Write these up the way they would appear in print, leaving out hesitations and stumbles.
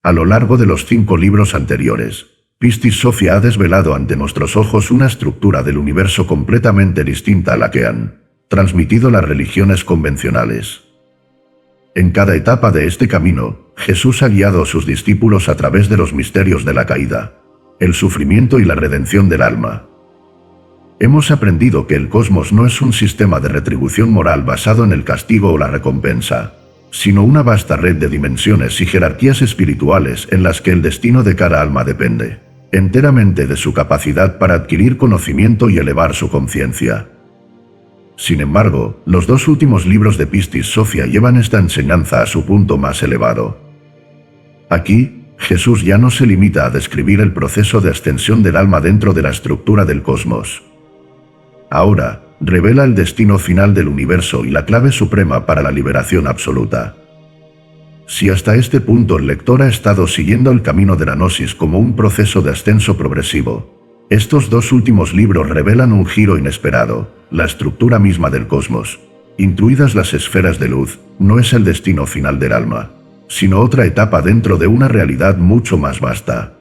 A lo largo de los 5 libros anteriores, Pistis Sophia ha desvelado ante nuestros ojos una estructura del universo completamente distinta a la que han transmitido las religiones convencionales. En cada etapa de este camino, Jesús ha guiado a sus discípulos a través de los misterios de la caída, el sufrimiento y la redención del alma. Hemos aprendido que el cosmos no es un sistema de retribución moral basado en el castigo o la recompensa, sino una vasta red de dimensiones y jerarquías espirituales en las que el destino de cada alma depende enteramente de su capacidad para adquirir conocimiento y elevar su conciencia. Sin embargo, los 2 últimos libros de Pistis Sophia llevan esta enseñanza a su punto más elevado. Aquí, Jesús ya no se limita a describir el proceso de ascensión del alma dentro de la estructura del cosmos. Ahora, revela el destino final del universo y la clave suprema para la liberación absoluta. Si hasta este punto el lector ha estado siguiendo el camino de la gnosis como un proceso de ascenso progresivo, estos 2 últimos libros revelan un giro inesperado. La estructura misma del cosmos, incluidas las esferas de luz, no es el destino final del alma, sino otra etapa dentro de una realidad mucho más vasta.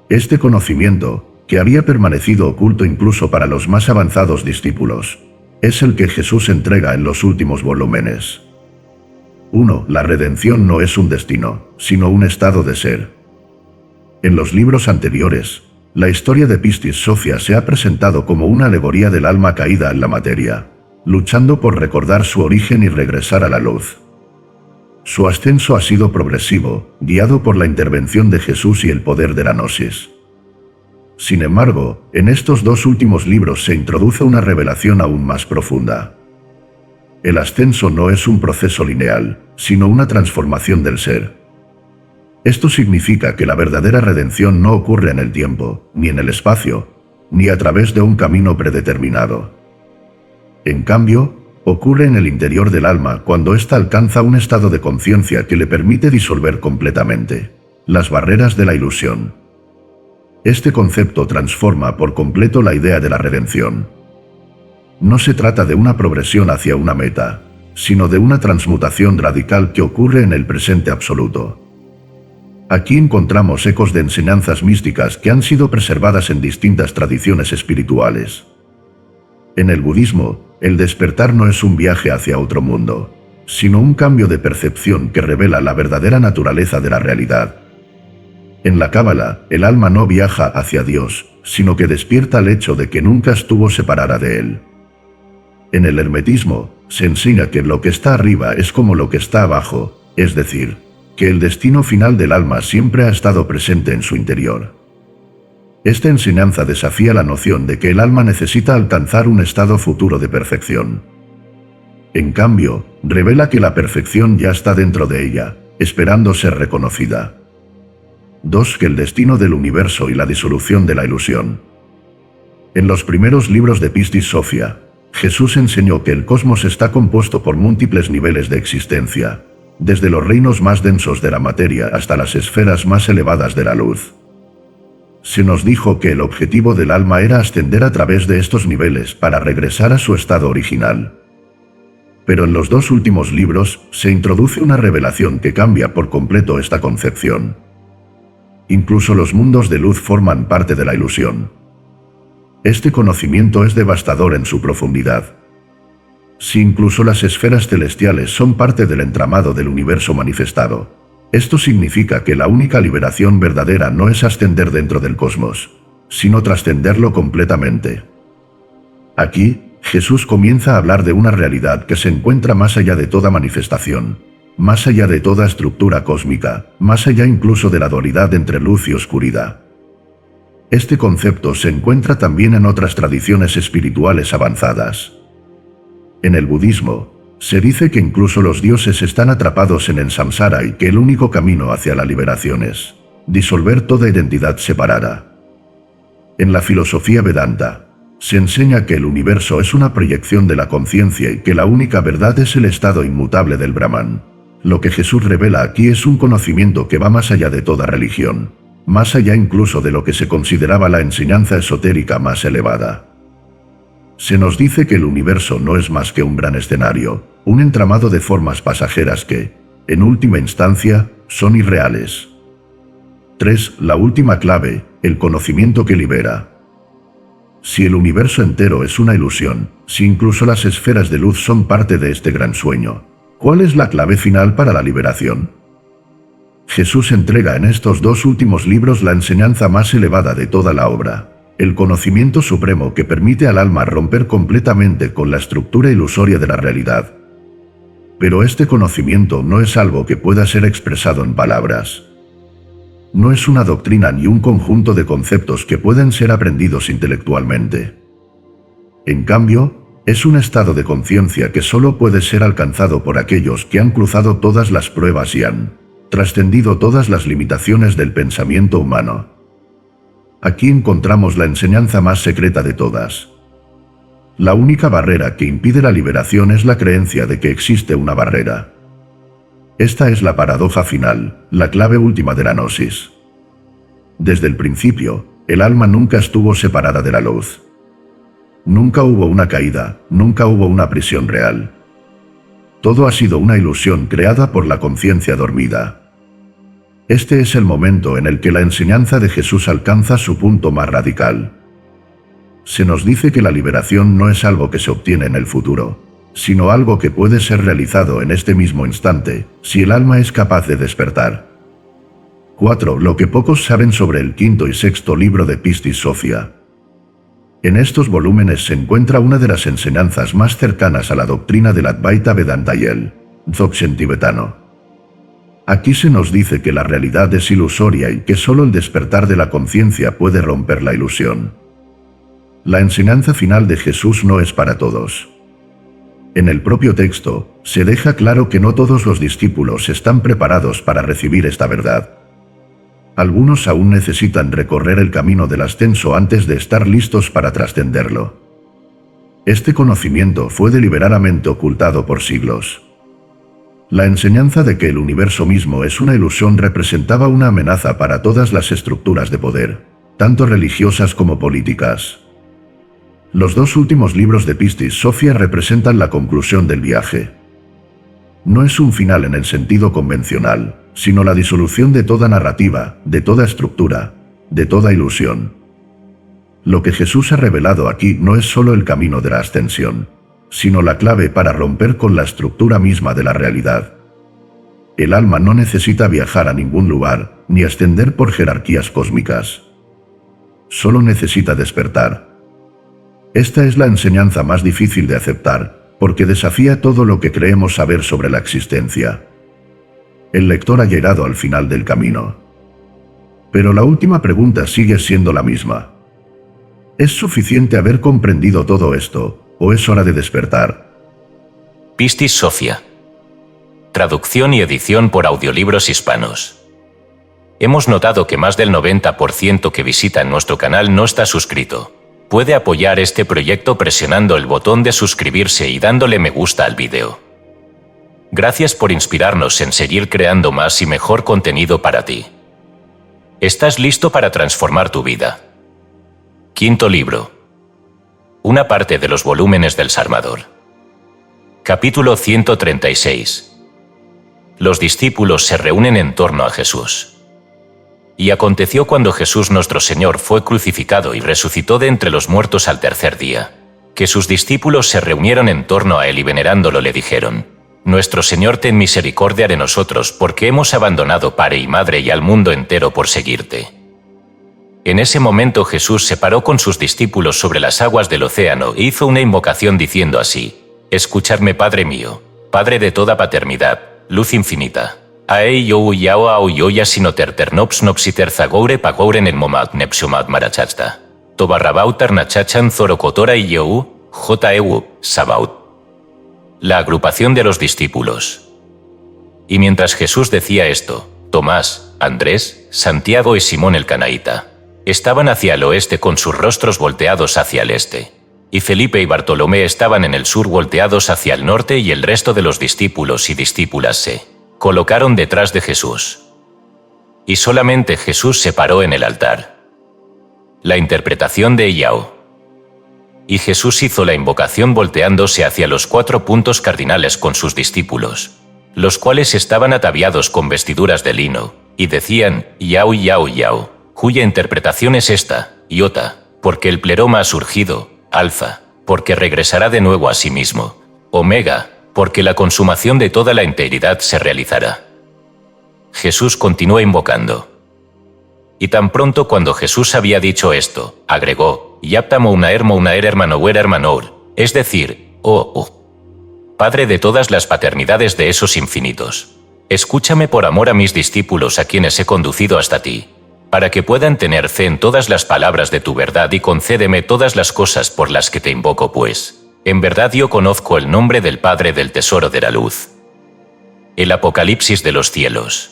Este conocimiento, que había permanecido oculto incluso para los más avanzados discípulos, es el que Jesús entrega en los últimos volúmenes. 1. La redención no es un destino, sino un estado de ser. En los libros anteriores, la historia de Pistis Sophia se ha presentado como una alegoría del alma caída en la materia, luchando por recordar su origen y regresar a la luz. Su ascenso ha sido progresivo, guiado por la intervención de Jesús y el poder de la gnosis. Sin embargo, en estos 2 últimos libros se introduce una revelación aún más profunda. El ascenso no es un proceso lineal, sino una transformación del ser. Esto significa que la verdadera redención no ocurre en el tiempo, ni en el espacio, ni a través de un camino predeterminado. En cambio, ocurre en el interior del alma cuando ésta alcanza un estado de conciencia que le permite disolver completamente las barreras de la ilusión. Este concepto transforma por completo la idea de la redención. No se trata de una progresión hacia una meta, sino de una transmutación radical que ocurre en el presente absoluto. Aquí encontramos ecos de enseñanzas místicas que han sido preservadas en distintas tradiciones espirituales. En el budismo, el despertar no es un viaje hacia otro mundo, sino un cambio de percepción que revela la verdadera naturaleza de la realidad. En la Cábala, el alma no viaja hacia Dios, sino que despierta el hecho de que nunca estuvo separada de Él. En el hermetismo, se enseña que lo que está arriba es como lo que está abajo, es decir, que el destino final del alma siempre ha estado presente en su interior. Esta enseñanza desafía la noción de que el alma necesita alcanzar un estado futuro de perfección. En cambio, revela que la perfección ya está dentro de ella, esperando ser reconocida. 2. Que el destino del universo y la disolución de la ilusión. En los primeros libros de Pistis Sophia, Jesús enseñó que el cosmos está compuesto por múltiples niveles de existencia, desde los reinos más densos de la materia hasta las esferas más elevadas de la luz. Se nos dijo que el objetivo del alma era ascender a través de estos niveles para regresar a su estado original. Pero en los 2 últimos libros se introduce una revelación que cambia por completo esta concepción. Incluso los mundos de luz forman parte de la ilusión. Este conocimiento es devastador en su profundidad. Si incluso las esferas celestiales son parte del entramado del universo manifestado, esto significa que la única liberación verdadera no es ascender dentro del cosmos, sino trascenderlo completamente. Aquí, Jesús comienza a hablar de una realidad que se encuentra más allá de toda manifestación, más allá de toda estructura cósmica, más allá incluso de la dualidad entre luz y oscuridad. Este concepto se encuentra también en otras tradiciones espirituales avanzadas. En el budismo, se dice que incluso los dioses están atrapados en el samsara y que el único camino hacia la liberación es disolver toda identidad separada. En la filosofía Vedanta, se enseña que el universo es una proyección de la conciencia y que la única verdad es el estado inmutable del Brahman. Lo que Jesús revela aquí es un conocimiento que va más allá de toda religión, más allá incluso de lo que se consideraba la enseñanza esotérica más elevada. Se nos dice que el universo no es más que un gran escenario, un entramado de formas pasajeras que, en última instancia, son irreales, 3. La última clave, el conocimiento que libera. Si el universo entero es una ilusión, si incluso las esferas de luz son parte de este gran sueño, ¿cuál es la clave final para la liberación? Jesús entrega en estos dos últimos libros la enseñanza más elevada de toda la obra, el conocimiento supremo que permite al alma romper completamente con la estructura ilusoria de la realidad. Pero este conocimiento no es algo que pueda ser expresado en palabras. No es una doctrina ni un conjunto de conceptos que pueden ser aprendidos intelectualmente. En cambio, es un estado de conciencia que solo puede ser alcanzado por aquellos que han cruzado todas las pruebas y han trascendido todas las limitaciones del pensamiento humano. Aquí encontramos la enseñanza más secreta de todas. La única barrera que impide la liberación es la creencia de que existe una barrera. Esta es la paradoja final, la clave última de la gnosis. Desde el principio, el alma nunca estuvo separada de la luz. Nunca hubo una caída, nunca hubo una prisión real. Todo ha sido una ilusión creada por la conciencia dormida. Este es el momento en el que la enseñanza de Jesús alcanza su punto más radical. Se nos dice que la liberación no es algo que se obtiene en el futuro, sino algo que puede ser realizado en este mismo instante, si el alma es capaz de despertar. 4. Lo que pocos saben sobre el quinto y sexto libro de Pistis Sophia. En estos volúmenes se encuentra una de las enseñanzas más cercanas a la doctrina del Advaita Vedanta y el Dzogchen tibetano. Aquí se nos dice que la realidad es ilusoria y que solo el despertar de la conciencia puede romper la ilusión. La enseñanza final de Jesús no es para todos. En el propio texto, se deja claro que no todos los discípulos están preparados para recibir esta verdad. Algunos aún necesitan recorrer el camino del ascenso antes de estar listos para trascenderlo. Este conocimiento fue deliberadamente ocultado por siglos. La enseñanza de que el universo mismo es una ilusión representaba una amenaza para todas las estructuras de poder, tanto religiosas como políticas. Los dos últimos libros de Pistis Sophia representan la conclusión del viaje. No es un final en el sentido convencional, sino la disolución de toda narrativa, de toda estructura, de toda ilusión. Lo que Jesús ha revelado aquí no es solo el camino de la ascensión, sino la clave para romper con la estructura misma de la realidad. El alma no necesita viajar a ningún lugar, ni ascender por jerarquías cósmicas. Solo necesita despertar. Esta es la enseñanza más difícil de aceptar, porque desafía todo lo que creemos saber sobre la existencia. El lector ha llegado al final del camino. Pero la última pregunta sigue siendo la misma. ¿Es suficiente haber comprendido todo esto, o es hora de despertar? Pistis Sophia. Traducción y edición por Audiolibros Hispanos. Hemos notado que más del 90% que visitan nuestro canal no está suscrito. Puede apoyar este proyecto presionando el botón de suscribirse y dándole me gusta al vídeo. Gracias por inspirarnos en seguir creando más y mejor contenido para ti. ¿Estás listo para transformar tu vida? Quinto libro. Una parte de los volúmenes del Sarmador. Capítulo 136. Los discípulos se reúnen en torno a Jesús. Y aconteció cuando Jesús nuestro Señor fue crucificado y resucitó de entre los muertos al tercer día, que sus discípulos se reunieron en torno a él y venerándolo le dijeron: Nuestro Señor, ten misericordia de nosotros, porque hemos abandonado padre y madre y al mundo entero por seguirte. En ese momento Jesús se paró con sus discípulos sobre las aguas del océano e hizo una invocación diciendo así: Escuchadme, Padre mío, Padre de toda paternidad, luz infinita. Aei yo yao ao yoya sinoter nops nopsiter pagouren en momat nepsumat marachasta. Tobarrabautar nachachan zorocotora y you, jeu, sabaut. La agrupación de los discípulos. Y mientras Jesús decía esto, Tomás, Andrés, Santiago y Simón el Canaíta estaban hacia el oeste con sus rostros volteados hacia el este. Y Felipe y Bartolomé estaban en el sur volteados hacia el norte, y el resto de los discípulos y discípulas se colocaron detrás de Jesús. Y solamente Jesús se paró en el altar. La interpretación de Yao. Y Jesús hizo la invocación volteándose hacia los 4 puntos cardinales con sus discípulos, los cuales estaban ataviados con vestiduras de lino, y decían, Yao, Yao, Yao, cuya interpretación es esta, Iota, porque el pleroma ha surgido, Alfa, porque regresará de nuevo a sí mismo, Omega, porque la consumación de toda la integridad se realizará. Jesús continuó invocando. Y tan pronto cuando Jesús había dicho esto, agregó, Yaptamo una hermanower hermanour, es decir, Padre de todas las paternidades de esos infinitos. Escúchame por amor a mis discípulos a quienes he conducido hasta ti, para que puedan tener fe en todas las palabras de tu verdad y concédeme todas las cosas por las que te invoco pues. En verdad yo conozco el nombre del Padre del tesoro de la luz. El Apocalipsis de los cielos.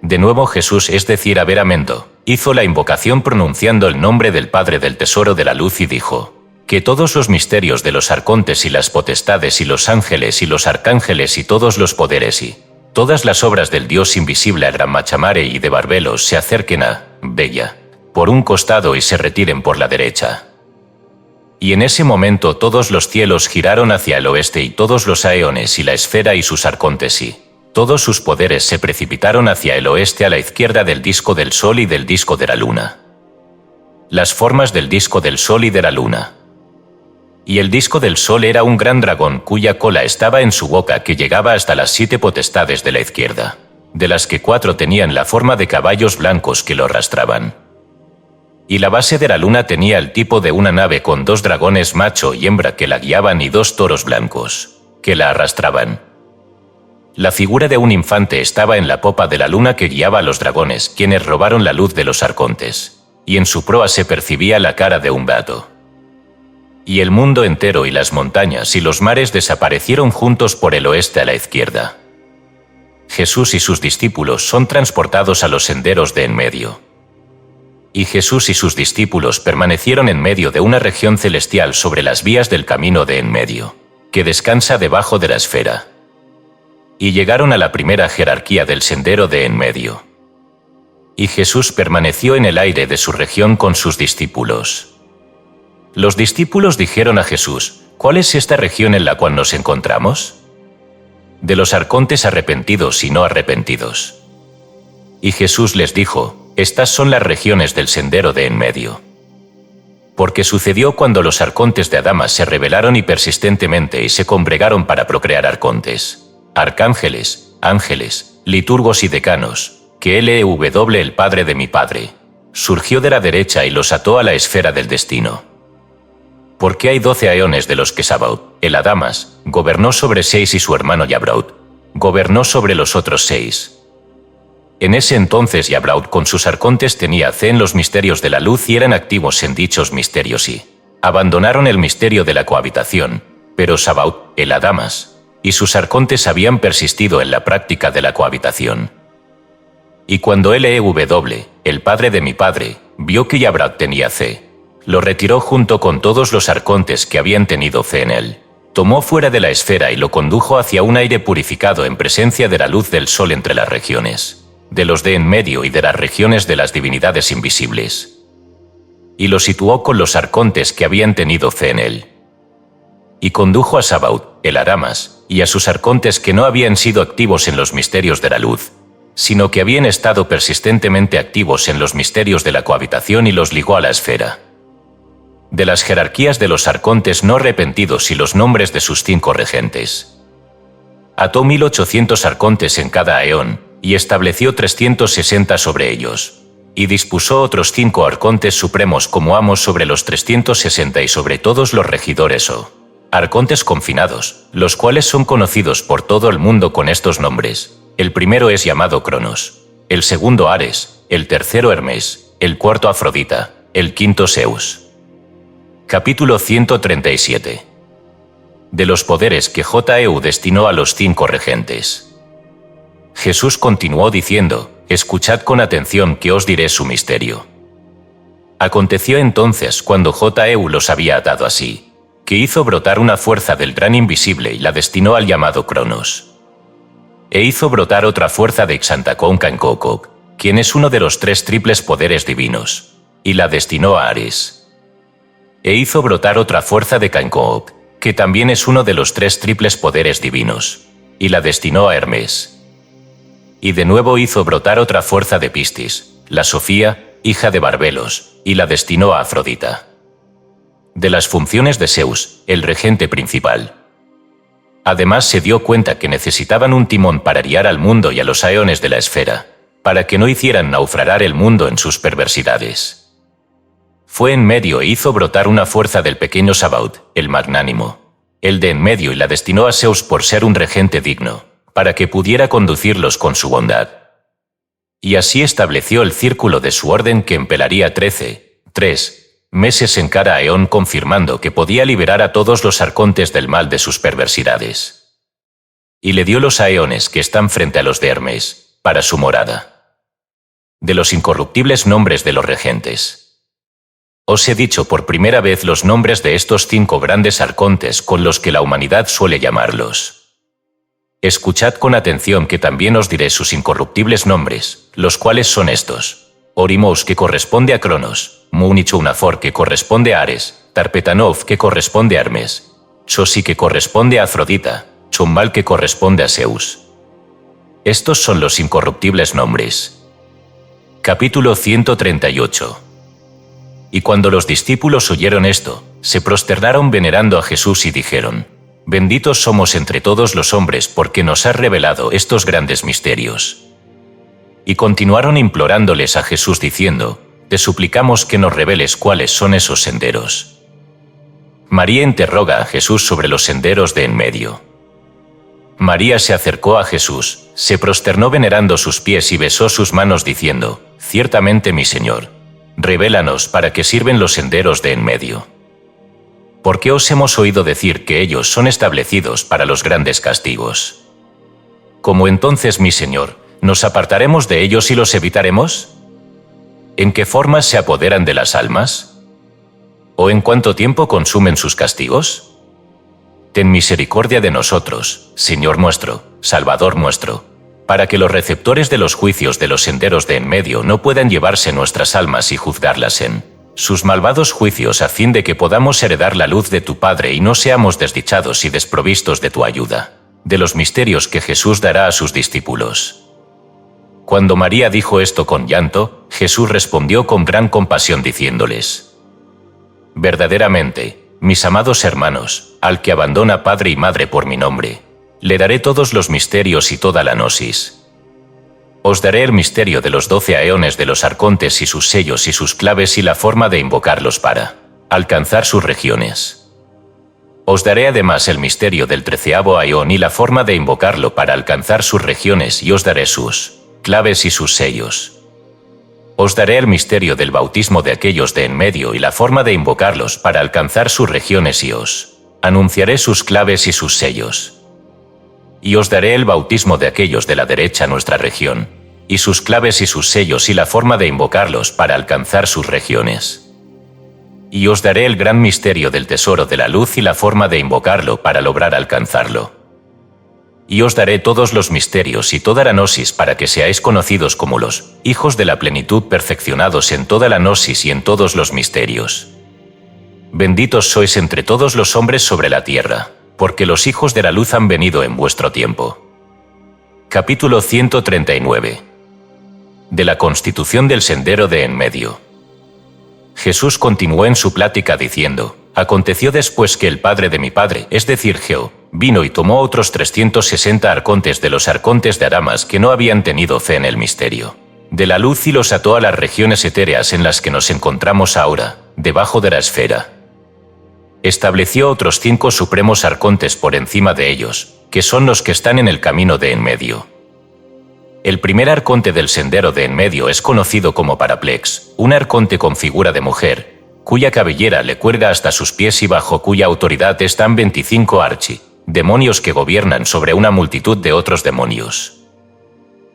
De nuevo Jesús, es decir, Averamente, hizo la invocación pronunciando el nombre del Padre del tesoro de la luz y dijo, que todos los misterios de los arcontes y las potestades y los ángeles y los arcángeles y todos los poderes y todas las obras del Dios invisible a Gran Machamare y de Barbelos se acerquen a Bella por un costado y se retiren por la derecha. Y en ese momento todos los cielos giraron hacia el oeste y todos los aeones y la esfera y sus arcontes y todos sus poderes se precipitaron hacia el oeste a la izquierda del disco del sol y del disco de la luna. Las formas del disco del sol y de la luna. Y el disco del sol era un gran dragón cuya cola estaba en su boca que llegaba hasta las 7 potestades de la izquierda, de las que 4 tenían la forma de caballos blancos que lo arrastraban. Y la base de la luna tenía el tipo de una nave con 2 dragones macho y hembra que la guiaban y 2 toros blancos, que la arrastraban. La figura de un infante estaba en la popa de la luna que guiaba a los dragones, quienes robaron la luz de los arcontes, y en su proa se percibía la cara de un gato. Y el mundo entero y las montañas y los mares desaparecieron juntos por el oeste a la izquierda. Jesús y sus discípulos son transportados a los senderos de en medio. Y Jesús y sus discípulos permanecieron en medio de una región celestial sobre las vías del camino de en medio, que descansa debajo de la esfera. Y llegaron a la primera jerarquía del sendero de en medio. Y Jesús permaneció en el aire de su región con sus discípulos. Los discípulos dijeron a Jesús, ¿cuál es esta región en la cual nos encontramos? De los arcontes arrepentidos y no arrepentidos. Y Jesús les dijo, estas son las regiones del sendero de en medio. Porque sucedió cuando los arcontes de Adama se rebelaron y persistentemente y se congregaron para procrear arcontes, arcángeles, ángeles, liturgos y decanos, que LEW, el Padre de mi Padre, surgió de la derecha y los ató a la esfera del destino. Porque hay 12 aeones de los que Sabaoth, el Adamas, gobernó sobre 6 y su hermano Yabraut gobernó sobre los otros 6. En ese entonces Yabraut con sus arcontes tenía fe en los misterios de la luz y eran activos en dichos misterios y abandonaron el misterio de la cohabitación, pero Sabaoth, el Adamas, y sus arcontes habían persistido en la práctica de la cohabitación. Y cuando LEW, el Padre de mi Padre, vio que Yabraut tenía fe, lo retiró junto con todos los arcontes que habían tenido fe en él, tomó fuera de la esfera y lo condujo hacia un aire purificado en presencia de la luz del sol entre las regiones, de los de en medio y de las regiones de las divinidades invisibles. Y lo situó con los arcontes que habían tenido fe en él. Y condujo a Sabaoth, el Adamas, y a sus arcontes que no habían sido activos en los misterios de la luz, sino que habían estado persistentemente activos en los misterios de la cohabitación y los ligó a la esfera. De las jerarquías de los arcontes no arrepentidos y los nombres de sus 5 regentes. Ató 1800 arcontes en cada aeón, y estableció 360 sobre ellos, y dispuso otros 5 arcontes supremos como amos sobre los 360 y sobre todos los regidores arcontes confinados, los cuales son conocidos por todo el mundo con estos nombres. El primero es llamado Cronos, el segundo Ares, el tercero Hermes, el cuarto Afrodita, el quinto Zeus. Capítulo 137. De los poderes que JEU destinó a los 5 regentes. Jesús continuó diciendo, escuchad con atención que os diré su misterio. Aconteció entonces cuando JEU los había atado así, que hizo brotar una fuerza del gran invisible y la destinó al llamado Cronos. E hizo brotar otra fuerza de Xantacón Cancocok, quien es uno de los 3 triples poderes divinos, y la destinó a Ares. E hizo brotar otra fuerza de Cancocok, que también es uno de los 3 triples poderes divinos, y la destinó a Hermes. Y de nuevo hizo brotar otra fuerza de Pistis, la Sofía, hija de Barbelos, y la destinó a Afrodita. De las funciones de Zeus, el regente principal. Además se dio cuenta que necesitaban un timón para guiar al mundo y a los aeones de la esfera, para que no hicieran naufragar el mundo en sus perversidades. Fue en medio e hizo brotar una fuerza del pequeño Sabaoth, el magnánimo, el de en medio, y la destinó a Zeus por ser un regente digno, para que pudiera conducirlos con su bondad. Y así estableció el círculo de su orden, que empelaría 3 meses en cada eón, confirmando que podía liberar a todos los arcontes del mal de sus perversidades. Y le dio los aeones que están frente a los de Hermes, para su morada. De los incorruptibles nombres de los regentes. Os he dicho por primera vez los nombres de estos 5 grandes arcontes con los que la humanidad suele llamarlos. Escuchad con atención, que también os diré sus incorruptibles nombres, los cuales son estos: Orimous, que corresponde a Cronos; Munichunafor, que corresponde a Ares; Tarpetanov, que corresponde a Hermes; Chosi, que corresponde a Afrodita; Chumbal, que corresponde a Zeus. Estos son los incorruptibles nombres. Capítulo 138. Y cuando los discípulos oyeron esto, se prosternaron venerando a Jesús y dijeron: Benditos somos entre todos los hombres, porque nos has revelado estos grandes misterios. Y continuaron implorándoles a Jesús diciendo: Te suplicamos que nos reveles cuáles son esos senderos. María interroga a Jesús sobre los senderos de en medio. María se acercó a Jesús, se prosternó venerando sus pies y besó sus manos diciendo: Ciertamente, mi Señor, revélanos para qué sirven los senderos de en medio. Porque os hemos oído decir que ellos son establecidos para los grandes castigos. ¿Cómo entonces, mi Señor, nos apartaremos de ellos y los evitaremos? ¿En qué formas se apoderan de las almas? ¿O en cuánto tiempo consumen sus castigos? Ten misericordia de nosotros, Señor nuestro, Salvador nuestro, para que los receptores de los juicios de los senderos de en medio no puedan llevarse nuestras almas y juzgarlas en sus malvados juicios, a fin de que podamos heredar la luz de tu Padre y no seamos desdichados y desprovistos de tu ayuda, de los misterios que Jesús dará a sus discípulos. Cuando María dijo esto con llanto, Jesús respondió con gran compasión diciéndoles: Verdaderamente, mis amados hermanos, al que abandona padre y madre por mi nombre, le daré todos los misterios y toda la gnosis. Os daré el misterio de los 12 aeones de los arcontes y sus sellos y sus claves y la forma de invocarlos para alcanzar sus regiones. Os daré además el misterio del 13º aeón y la forma de invocarlo para alcanzar sus regiones, y os daré sus claves y sus sellos. Os daré el misterio del bautismo de aquellos de en medio y la forma de invocarlos para alcanzar sus regiones, y os anunciaré sus claves y sus sellos. Y os daré el bautismo de aquellos de la derecha, nuestra región, y sus claves y sus sellos y la forma de invocarlos para alcanzar sus regiones. Y os daré el gran misterio del tesoro de la luz y la forma de invocarlo para lograr alcanzarlo. Y os daré todos los misterios y toda la gnosis para que seáis conocidos como los hijos de la plenitud, perfeccionados en toda la gnosis y en todos los misterios. Benditos sois entre todos los hombres sobre la tierra, porque los hijos de la luz han venido en vuestro tiempo. Capítulo 139. De la constitución del sendero de en medio. Jesús continuó en su plática diciendo: Aconteció después que el padre de mi padre, es decir, Jehó, vino y tomó otros 360 arcontes de los arcontes de Aramas que no habían tenido fe en el misterio de la luz, y los ató a las regiones etéreas en las que nos encontramos ahora, debajo de la esfera. Estableció otros 5 supremos arcontes por encima de ellos, que son los que están en el camino de en medio. El primer arconte del sendero de en medio es conocido como Paraplex, un arconte con figura de mujer, cuya cabellera le cuelga hasta sus pies y bajo cuya autoridad están 25 demonios que gobiernan sobre una multitud de otros demonios.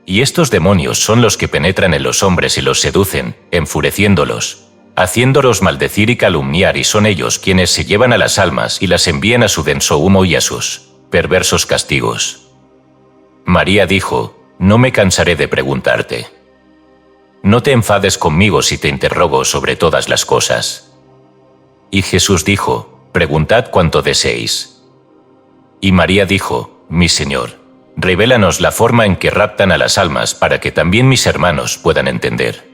Y estos demonios son los que penetran en los hombres y los seducen, enfureciéndolos, haciéndolos maldecir y calumniar, y son ellos quienes se llevan a las almas y las envían a su denso humo y a sus perversos castigos. María dijo: No me cansaré de preguntarte. No te enfades conmigo si te interrogo sobre todas las cosas. Y Jesús dijo: Preguntad cuanto deseéis. Y María dijo: Mi Señor, Revélanos la forma en que raptan a las almas para que también mis hermanos puedan entender.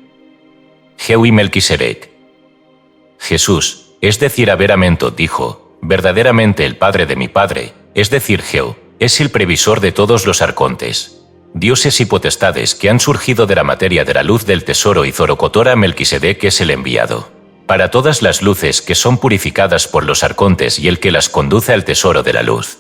Jehú y Melquisedec. Jesús, es decir Averamente, dijo, verdaderamente el Padre de mi Padre, es decir Jehú, es el previsor de todos los arcontes, dioses y potestades que han surgido de la materia de la luz del tesoro, y Zorocotora Melquisedec es el enviado para todas las luces que son purificadas por los arcontes y el que las conduce al tesoro de la luz.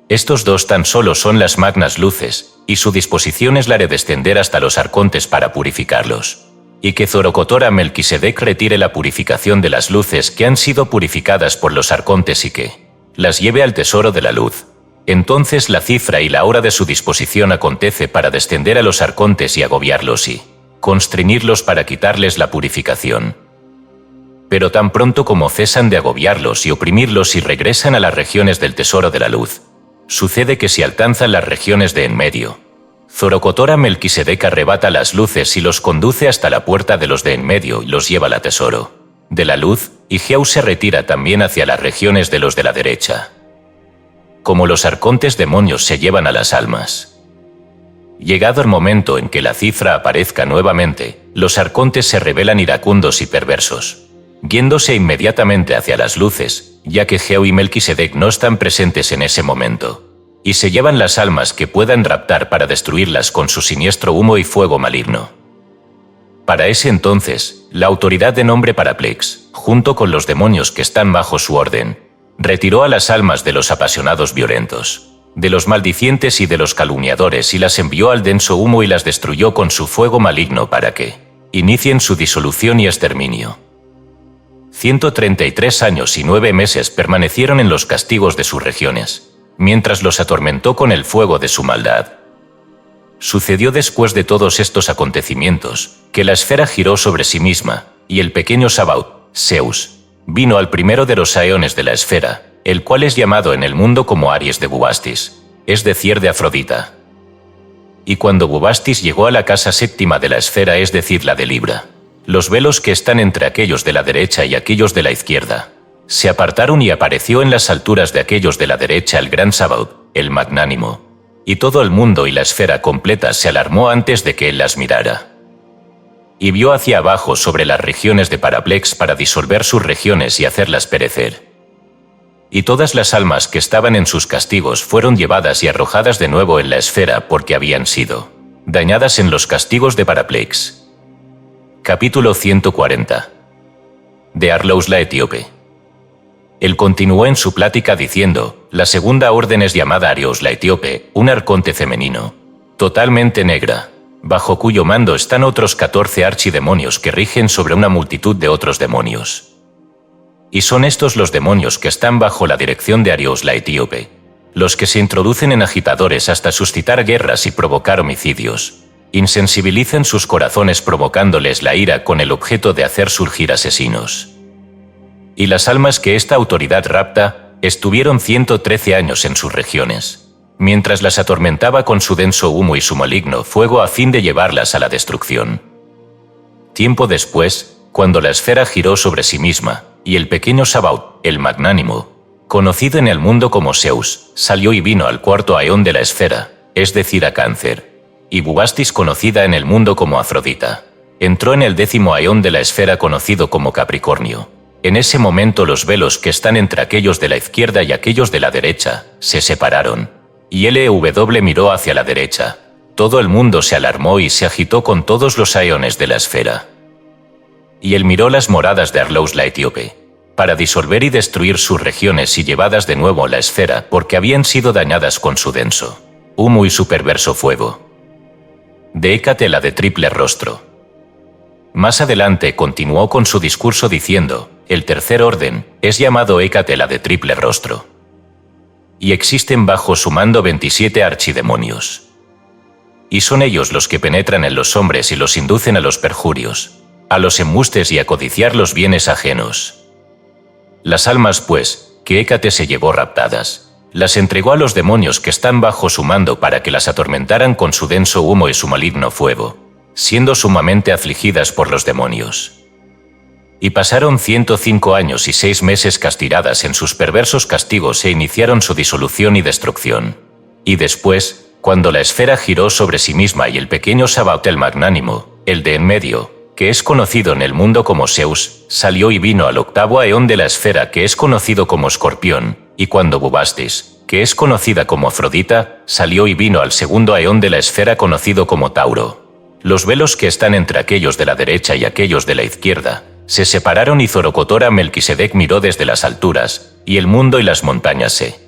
Estos dos tan solo son las magnas luces, y su disposición es la de descender hasta los arcontes para purificarlos, y que Zorocotora Melquisedec retire la purificación de las luces que han sido purificadas por los arcontes y que las lleve al tesoro de la luz. Entonces la cifra y la hora de su disposición acontece para descender a los arcontes y agobiarlos y constreñirlos para quitarles la purificación. Pero tan pronto como cesan de agobiarlos y oprimirlos y regresan a las regiones del tesoro de la luz, sucede que si alcanzan las regiones de en medio, Zorocotora Melquisedec arrebata las luces y los conduce hasta la puerta de los de en medio y los lleva al tesoro de la luz, y Jehú se retira también hacia las regiones de los de la derecha. Como los arcontes demonios se llevan a las almas. Llegado el momento en que la cifra aparezca nuevamente, los arcontes se revelan iracundos y perversos, yéndose inmediatamente hacia las luces, ya que Jehú y Melquisedec no están presentes en ese momento, y se llevan las almas que puedan raptar para destruirlas con su siniestro humo y fuego maligno. Para ese entonces, la autoridad de nombre Paraplex, junto con los demonios que están bajo su orden, retiró a las almas de los apasionados violentos, de los maldicientes y de los calumniadores y las envió al denso humo y las destruyó con su fuego maligno para que inicien su disolución y exterminio. 133 años y 9 meses permanecieron en los castigos de sus regiones, mientras los atormentó con el fuego de su maldad. Sucedió después de todos estos acontecimientos, que la esfera giró sobre sí misma, y el pequeño Sabaoth, Zeus, vino al primero de los aeones de la esfera, el cual es llamado en el mundo como Aries de Bubastis, es decir, de Afrodita. Y cuando Bubastis llegó a la casa séptima de la esfera, es decir, la de Libra, los velos que están entre aquellos de la derecha y aquellos de la izquierda se apartaron y apareció en las alturas de aquellos de la derecha el gran Sabaoth, el magnánimo, y todo el mundo y la esfera completa se alarmó antes de que él las mirara. Y vio hacia abajo sobre las regiones de Paraplex para disolver sus regiones y hacerlas perecer. Y todas las almas que estaban en sus castigos fueron llevadas y arrojadas de nuevo en la esfera porque habían sido dañadas en los castigos de Paraplex. Capítulo 140. De Arlous la etíope. Él continuó en su plática diciendo, la segunda orden es llamada Arios la etíope, un arconte femenino, totalmente negra, bajo cuyo mando están otros 14 archidemonios que rigen sobre una multitud de otros demonios. Y son estos los demonios que están bajo la dirección de Arios la etíope, los que se introducen en agitadores hasta suscitar guerras y provocar homicidios, insensibilizan sus corazones provocándoles la ira con el objeto de hacer surgir asesinos. Y las almas que esta autoridad rapta estuvieron 113 años en sus regiones, mientras las atormentaba con su denso humo y su maligno fuego a fin de llevarlas a la destrucción. Tiempo después, cuando la esfera giró sobre sí misma, y el pequeño Sabaoth, el magnánimo, conocido en el mundo como Zeus, salió y vino al cuarto aeón de la esfera, es decir, a Cáncer, y Bubastis, conocida en el mundo como Afrodita, entró en el 10º aeón de la esfera conocido como Capricornio. En ese momento los velos que están entre aquellos de la izquierda y aquellos de la derecha se separaron, y LW miró hacia la derecha. Todo el mundo se alarmó y se agitó con todos los aeones de la esfera. Y él miró las moradas de Arlous la etíope, para disolver y destruir sus regiones y llevadas de nuevo a la esfera porque habían sido dañadas con su denso humo y su perverso fuego. De Hécate la de triple rostro. Más adelante continuó con su discurso diciendo, el tercer orden es llamado Hécate la de triple rostro. Y existen bajo su mando 27 archidemonios. Y son ellos los que penetran en los hombres y los inducen a los perjurios, a los embustes y a codiciar los bienes ajenos. Las almas, pues, que Hécate se llevó raptadas, las entregó a los demonios que están bajo su mando para que las atormentaran con su denso humo y su maligno fuego, siendo sumamente afligidas por los demonios. Y pasaron 105 años y 6 meses castigadas en sus perversos castigos e iniciaron su disolución y destrucción. Y después, cuando la esfera giró sobre sí misma y el pequeño Sabaoth el magnánimo, el de en medio, que es conocido en el mundo como Zeus, salió y vino al octavo eón de la esfera que es conocido como Escorpión, y cuando Bubastis, que es conocida como Afrodita, salió y vino al segundo eón de la esfera conocido como Tauro. Los velos que están entre aquellos de la derecha y aquellos de la izquierda se separaron y Zorocotora Melquisedec miró desde las alturas, y el mundo y las montañas se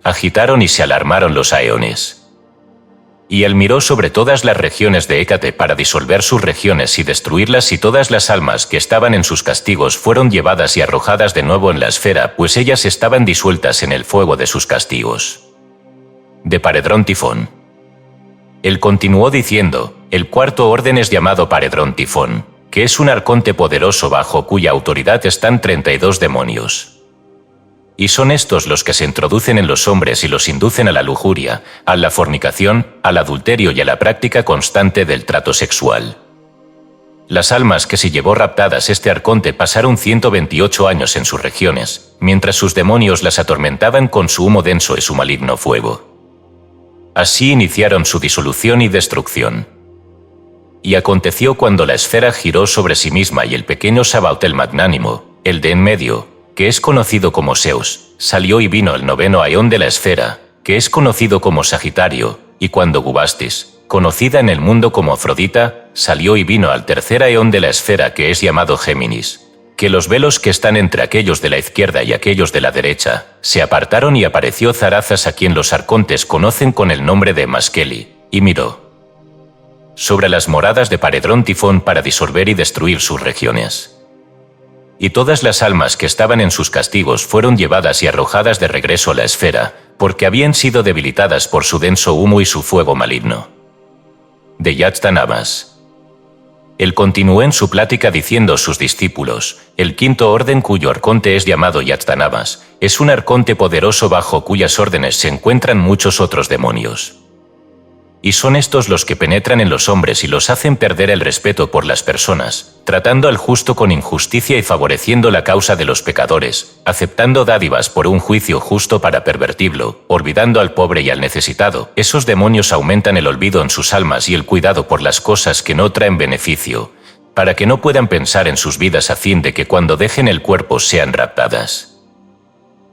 agitaron y se alarmaron los aeones. Y él miró sobre todas las regiones de Hécate para disolver sus regiones y destruirlas, y todas las almas que estaban en sus castigos fueron llevadas y arrojadas de nuevo en la esfera, pues ellas estaban disueltas en el fuego de sus castigos. De Paredrón Tifón. Él continuó diciendo, el cuarto orden es llamado Paredrón Tifón, que es un arconte poderoso bajo cuya autoridad están 32 demonios. Y son estos los que se introducen en los hombres y los inducen a la lujuria, a la fornicación, al adulterio y a la práctica constante del trato sexual. Las almas que se llevó raptadas este arconte pasaron 128 años en sus regiones, mientras sus demonios las atormentaban con su humo denso y su maligno fuego. Así iniciaron su disolución y destrucción. Y aconteció cuando la esfera giró sobre sí misma y el pequeño Sabaoth el magnánimo, el de en medio, que es conocido como Zeus, salió y vino al noveno eón de la esfera, que es conocido como Sagitario, y cuando Bubastis, conocida en el mundo como Afrodita, salió y vino al tercer eón de la esfera que es llamado Géminis, que los velos que están entre aquellos de la izquierda y aquellos de la derecha se apartaron y apareció Zarazas, a quien los arcontes conocen con el nombre de Masqueli, y miró sobre las moradas de Paredrón Tifón para disolver y destruir sus regiones. Y todas las almas que estaban en sus castigos fueron llevadas y arrojadas de regreso a la esfera, porque habían sido debilitadas por su denso humo y su fuego maligno. De Yatztanabas. Él continuó en su plática diciendo a sus discípulos, el quinto orden cuyo arconte es llamado Yatztanabas, es un arconte poderoso bajo cuyas órdenes se encuentran muchos otros demonios. Y son estos los que penetran en los hombres y los hacen perder el respeto por las personas, tratando al justo con injusticia y favoreciendo la causa de los pecadores, aceptando dádivas por un juicio justo para pervertirlo, olvidando al pobre y al necesitado. Esos demonios aumentan el olvido en sus almas y el cuidado por las cosas que no traen beneficio, para que no puedan pensar en sus vidas a fin de que cuando dejen el cuerpo sean raptadas.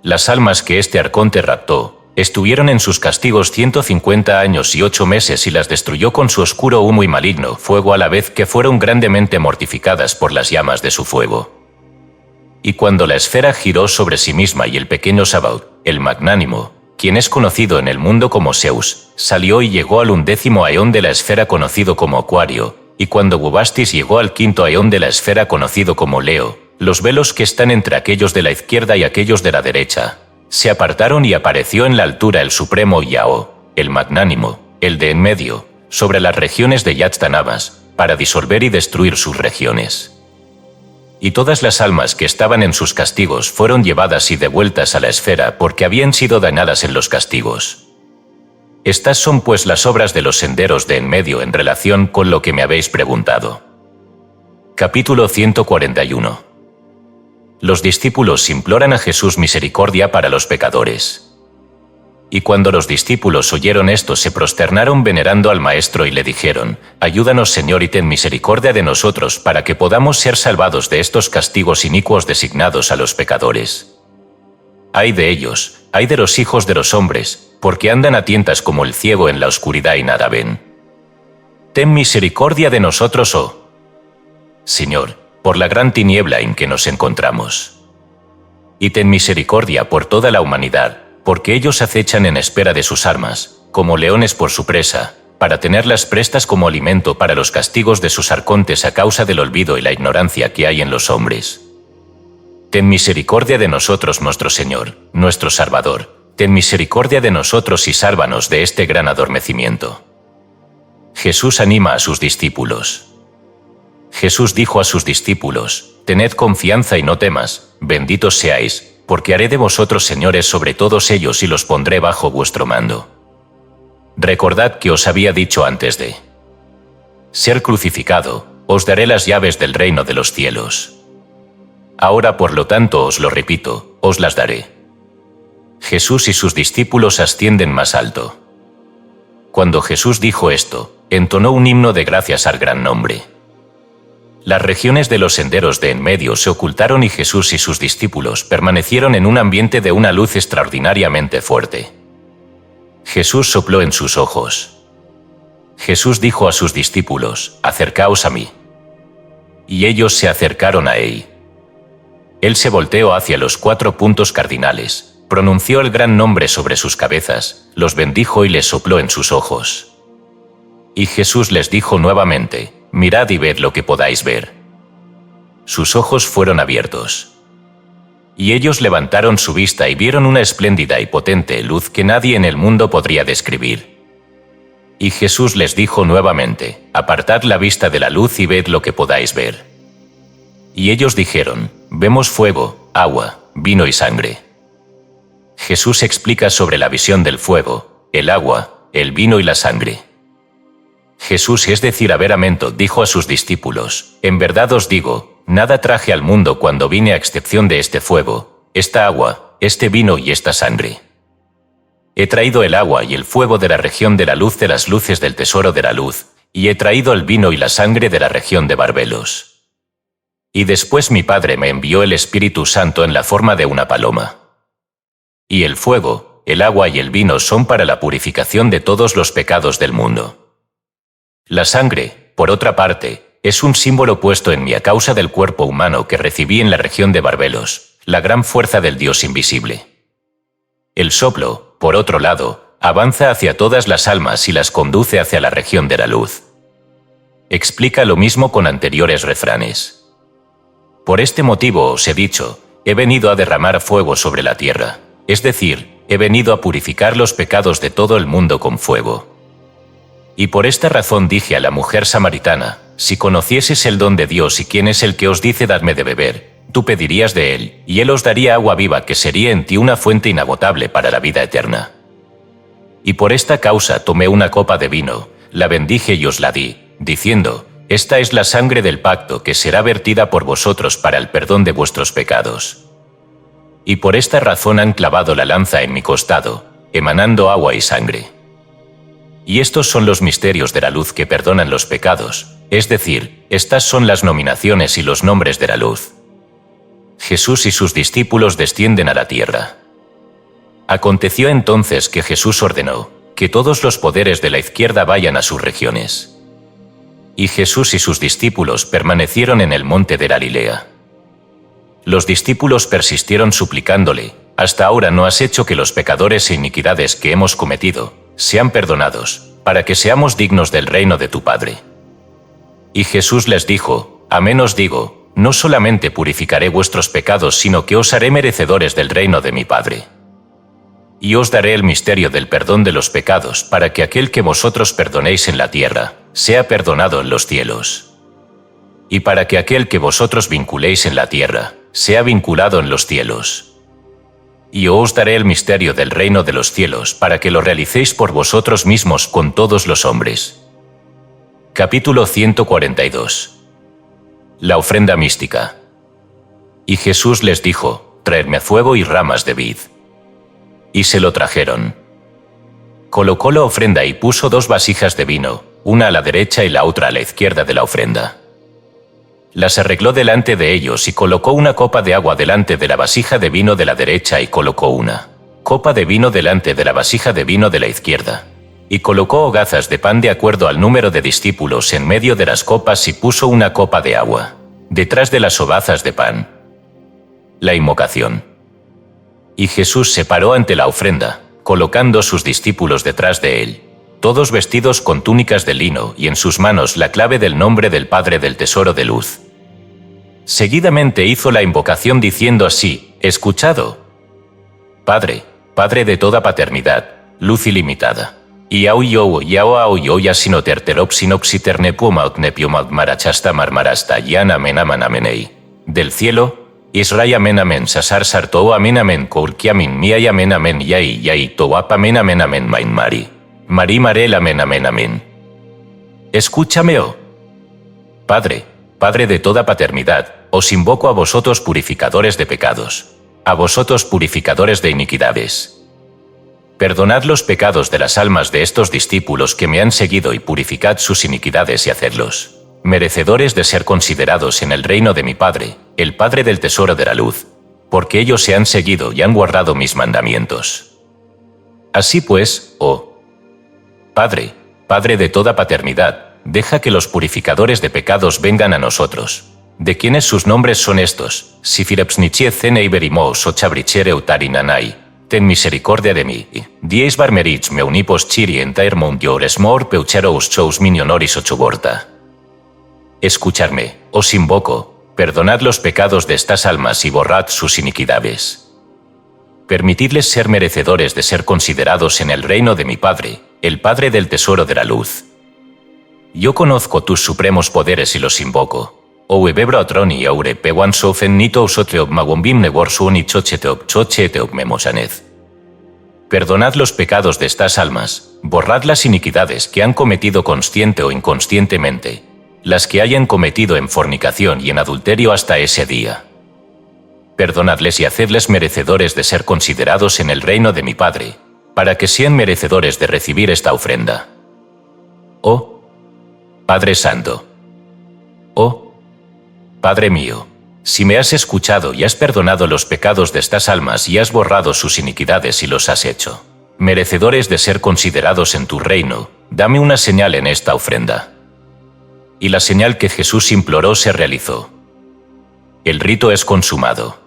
Las almas que este arconte raptó estuvieron en sus castigos 150 años y 8 meses y las destruyó con su oscuro humo y maligno fuego, a la vez que fueron grandemente mortificadas por las llamas de su fuego. Y cuando la esfera giró sobre sí misma y el pequeño Sabaoth, el magnánimo, quien es conocido en el mundo como Zeus, salió y llegó al 11º eón de la esfera conocido como Acuario, y cuando Bubastis llegó al 5º eón de la esfera conocido como Leo, los velos que están entre aquellos de la izquierda y aquellos de la derecha se apartaron y apareció en la altura el supremo Yao, el magnánimo, el de en medio, sobre las regiones de Yatztanabas, para disolver y destruir sus regiones. Y todas las almas que estaban en sus castigos fueron llevadas y devueltas a la esfera porque habían sido dañadas en los castigos. Estas son pues las obras de los senderos de en medio en relación con lo que me habéis preguntado. Capítulo 141. Los discípulos imploran a Jesús misericordia para los pecadores. Y cuando los discípulos oyeron esto, se prosternaron venerando al Maestro y le dijeron, ayúdanos, Señor, y ten misericordia de nosotros para que podamos ser salvados de estos castigos inicuos designados a los pecadores. Ay de ellos, ay de los hijos de los hombres, porque andan a tientas como el ciego en la oscuridad y nada ven. Ten misericordia de nosotros, oh Señor, por la gran tiniebla en que nos encontramos. Y ten misericordia por toda la humanidad, porque ellos acechan en espera de sus armas, como leones por su presa, para tenerlas prestas como alimento para los castigos de sus arcontes a causa del olvido y la ignorancia que hay en los hombres. Ten misericordia de nosotros, nuestro Señor, nuestro Salvador, ten misericordia de nosotros y sálvanos de este gran adormecimiento. Jesús anima a sus discípulos. Jesús dijo a sus discípulos, tened confianza y no temas, benditos seáis, porque haré de vosotros señores sobre todos ellos y los pondré bajo vuestro mando. Recordad que os había dicho antes de ser crucificado, os daré las llaves del reino de los cielos. Ahora por lo tanto os lo repito, os las daré. Jesús y sus discípulos ascienden más alto. Cuando Jesús dijo esto, entonó un himno de gracias al gran nombre. Las regiones de los senderos de en medio se ocultaron y Jesús y sus discípulos permanecieron en un ambiente de una luz extraordinariamente fuerte. Jesús sopló en sus ojos. Jesús dijo a sus discípulos: «Acercaos a mí». Y ellos se acercaron a él. Él se volteó hacia los 4 puntos cardinales, pronunció el gran nombre sobre sus cabezas, los bendijo y les sopló en sus ojos. Y Jesús les dijo nuevamente: «Mirad y ved lo que podáis ver». Sus ojos fueron abiertos. Y ellos levantaron su vista y vieron una espléndida y potente luz que nadie en el mundo podría describir. Y Jesús les dijo nuevamente: «Apartad la vista de la luz y ved lo que podáis ver». Y ellos dijeron: «Vemos fuego, agua, vino y sangre». Jesús explica sobre la visión del fuego, el agua, el vino y la sangre. Jesús, es decir, Averamento, dijo a sus discípulos: «En verdad os digo, nada traje al mundo cuando vine a excepción de este fuego, esta agua, este vino y esta sangre. He traído el agua y el fuego de la región de la luz de las luces del tesoro de la luz, y he traído el vino y la sangre de la región de Barbelos. Y después mi Padre me envió el Espíritu Santo en la forma de una paloma. Y el fuego, el agua y el vino son para la purificación de todos los pecados del mundo. La sangre, por otra parte, es un símbolo puesto en mí a causa del cuerpo humano que recibí en la región de Barbelos, la gran fuerza del Dios invisible. El soplo, por otro lado, avanza hacia todas las almas y las conduce hacia la región de la luz. Explica lo mismo con anteriores refranes. Por este motivo os he dicho: he venido a derramar fuego sobre la tierra, es decir, he venido a purificar los pecados de todo el mundo con fuego. Y por esta razón dije a la mujer samaritana: si conocieses el don de Dios y quién es el que os dice dadme de beber, tú pedirías de él, y él os daría agua viva que sería en ti una fuente inagotable para la vida eterna. Y por esta causa tomé una copa de vino, la bendije y os la di, diciendo: esta es la sangre del pacto que será vertida por vosotros para el perdón de vuestros pecados. Y por esta razón han clavado la lanza en mi costado, emanando agua y sangre. Y estos son los misterios de la luz que perdonan los pecados, es decir, estas son las nominaciones y los nombres de la luz. Jesús y sus discípulos descienden a la tierra. Aconteció entonces que Jesús ordenó que todos los poderes de la izquierda vayan a sus regiones. Y Jesús y sus discípulos permanecieron en el monte de Galilea. Los discípulos persistieron suplicándole: hasta ahora no has hecho que los pecadores e iniquidades que hemos cometido sean perdonados, para que seamos dignos del reino de tu Padre. Y Jesús les dijo: amén os digo, no solamente purificaré vuestros pecados, sino que os haré merecedores del reino de mi Padre. Y os daré el misterio del perdón de los pecados, para que aquel que vosotros perdonéis en la tierra sea perdonado en los cielos. Y para que aquel que vosotros vinculéis en la tierra sea vinculado en los cielos. Y os daré el misterio del reino de los cielos, para que lo realicéis por vosotros mismos con todos los hombres. Capítulo 142. La ofrenda mística. Y Jesús les dijo: traedme fuego y ramas de vid. Y se lo trajeron. Colocó la ofrenda y puso 2 vasijas de vino, una a la derecha y la otra a la izquierda de la ofrenda. Las arregló delante de ellos y colocó una copa de agua delante de la vasija de vino de la derecha y colocó una copa de vino delante de la vasija de vino de la izquierda. Y colocó hogazas de pan de acuerdo al número de discípulos en medio de las copas y puso una copa de agua detrás de las hogazas de pan. La invocación. Y Jesús se paró ante la ofrenda, colocando sus discípulos detrás de él, todos vestidos con túnicas de lino y en sus manos la clave del nombre del Padre del tesoro de luz. Seguidamente hizo la invocación diciendo así: escuchado. Padre, Padre de toda paternidad, luz ilimitada. Iau yo yao ao yo yasino terterop sinoxiterne pumaut nepiomaut marachasta marmarasta yan amen aman amenei. Del cielo, Israel amen amen sasar sartou amen amen kourkiamin miay amen amen yai toap amen amen amen main mari. Mari marel amen amen amen. Escúchame, oh Padre, Padre de toda paternidad, os invoco a vosotros purificadores de pecados. a vosotros purificadores de iniquidades. Perdonad los pecados de las almas de estos discípulos que me han seguido y purificad sus iniquidades y hacedlos merecedores de ser considerados en el reino de mi Padre, el Padre del tesoro de la luz, porque ellos se han seguido y han guardado mis mandamientos. Así pues, oh Padre, Padre de toda paternidad, deja que los purificadores de pecados vengan a nosotros, de quienes sus nombres son estos: Sifirepsnichie Ceneiberimos o Chabrichere Utarinanai, ten misericordia de mí. Dies barmerich meunipos chiri entairmount yoresmor peucherous chous minionoris ochuborta. Escuchadme, os invoco, perdonad los pecados de estas almas y borrad sus iniquidades. Permitidles ser merecedores de ser considerados en el reino de mi Padre, el Padre del tesoro de la luz. Yo conozco tus supremos poderes y los invoco. Ouebebro atroni aure pewan sofen nito usotreob magombim neborsun y chocheteob memosanez. Perdonad los pecados de estas almas, borrad las iniquidades que han cometido consciente o inconscientemente, las que hayan cometido en fornicación y en adulterio hasta ese día. Perdonadles y hacedles merecedores de ser considerados en el reino de mi Padre, para que sean merecedores de recibir esta ofrenda. Oh Padre Santo. Oh Padre mío, si me has escuchado y has perdonado los pecados de estas almas y has borrado sus iniquidades y los has hecho merecedores de ser considerados en tu reino, dame una señal en esta ofrenda. Y la señal que Jesús imploró se realizó. El rito es consumado.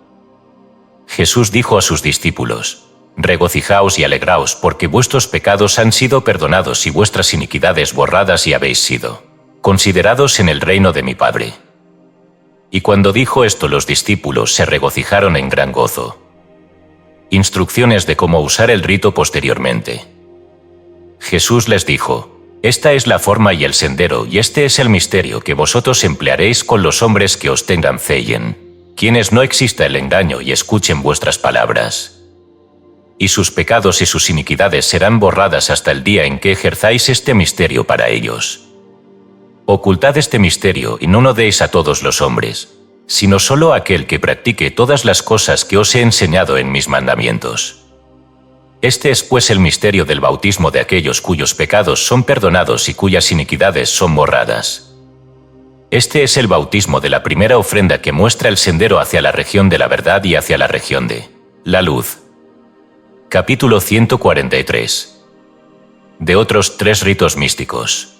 Jesús dijo a sus discípulos: regocijaos y alegraos porque vuestros pecados han sido perdonados y vuestras iniquidades borradas y habéis sido considerados en el reino de mi Padre. Y cuando dijo esto, los discípulos se regocijaron en gran gozo. Instrucciones de cómo usar el rito posteriormente. Jesús les dijo: esta es la forma y el sendero y este es el misterio que vosotros emplearéis con los hombres que os tengan fe y en quienes no exista el engaño y escuchen vuestras palabras. Y sus pecados y sus iniquidades serán borradas hasta el día en que ejerzáis este misterio para ellos. Ocultad este misterio y no lo deis a todos los hombres, sino solo a aquel que practique todas las cosas que os he enseñado en mis mandamientos. Este es pues el misterio del bautismo de aquellos cuyos pecados son perdonados y cuyas iniquidades son borradas. Este es el bautismo de la primera ofrenda que muestra el sendero hacia la región de la verdad y hacia la región de la luz. Capítulo 143. De otros 3 ritos místicos.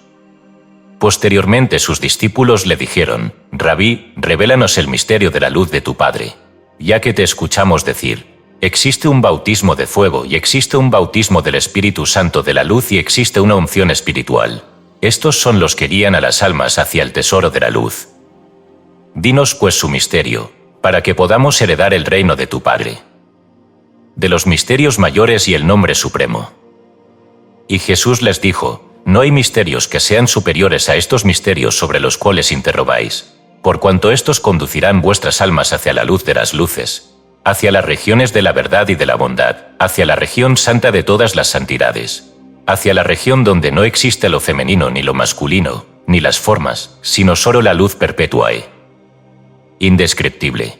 Posteriormente sus discípulos le dijeron: Rabí, revélanos el misterio de la luz de tu Padre, ya que te escuchamos decir: existe un bautismo de fuego y existe un bautismo del Espíritu Santo de la luz y existe una unción espiritual. Estos son los que guían a las almas hacia el tesoro de la luz. Dinos pues su misterio, para que podamos heredar el reino de tu Padre. De los misterios mayores y el nombre supremo. Y Jesús les dijo: no hay misterios que sean superiores a estos misterios sobre los cuales interrogáis, por cuanto estos conducirán vuestras almas hacia la luz de las luces, hacia las regiones de la verdad y de la bondad, hacia la región santa de todas las santidades, hacia la región donde no existe lo femenino ni lo masculino, ni las formas, sino solo la luz perpetua e indescriptible.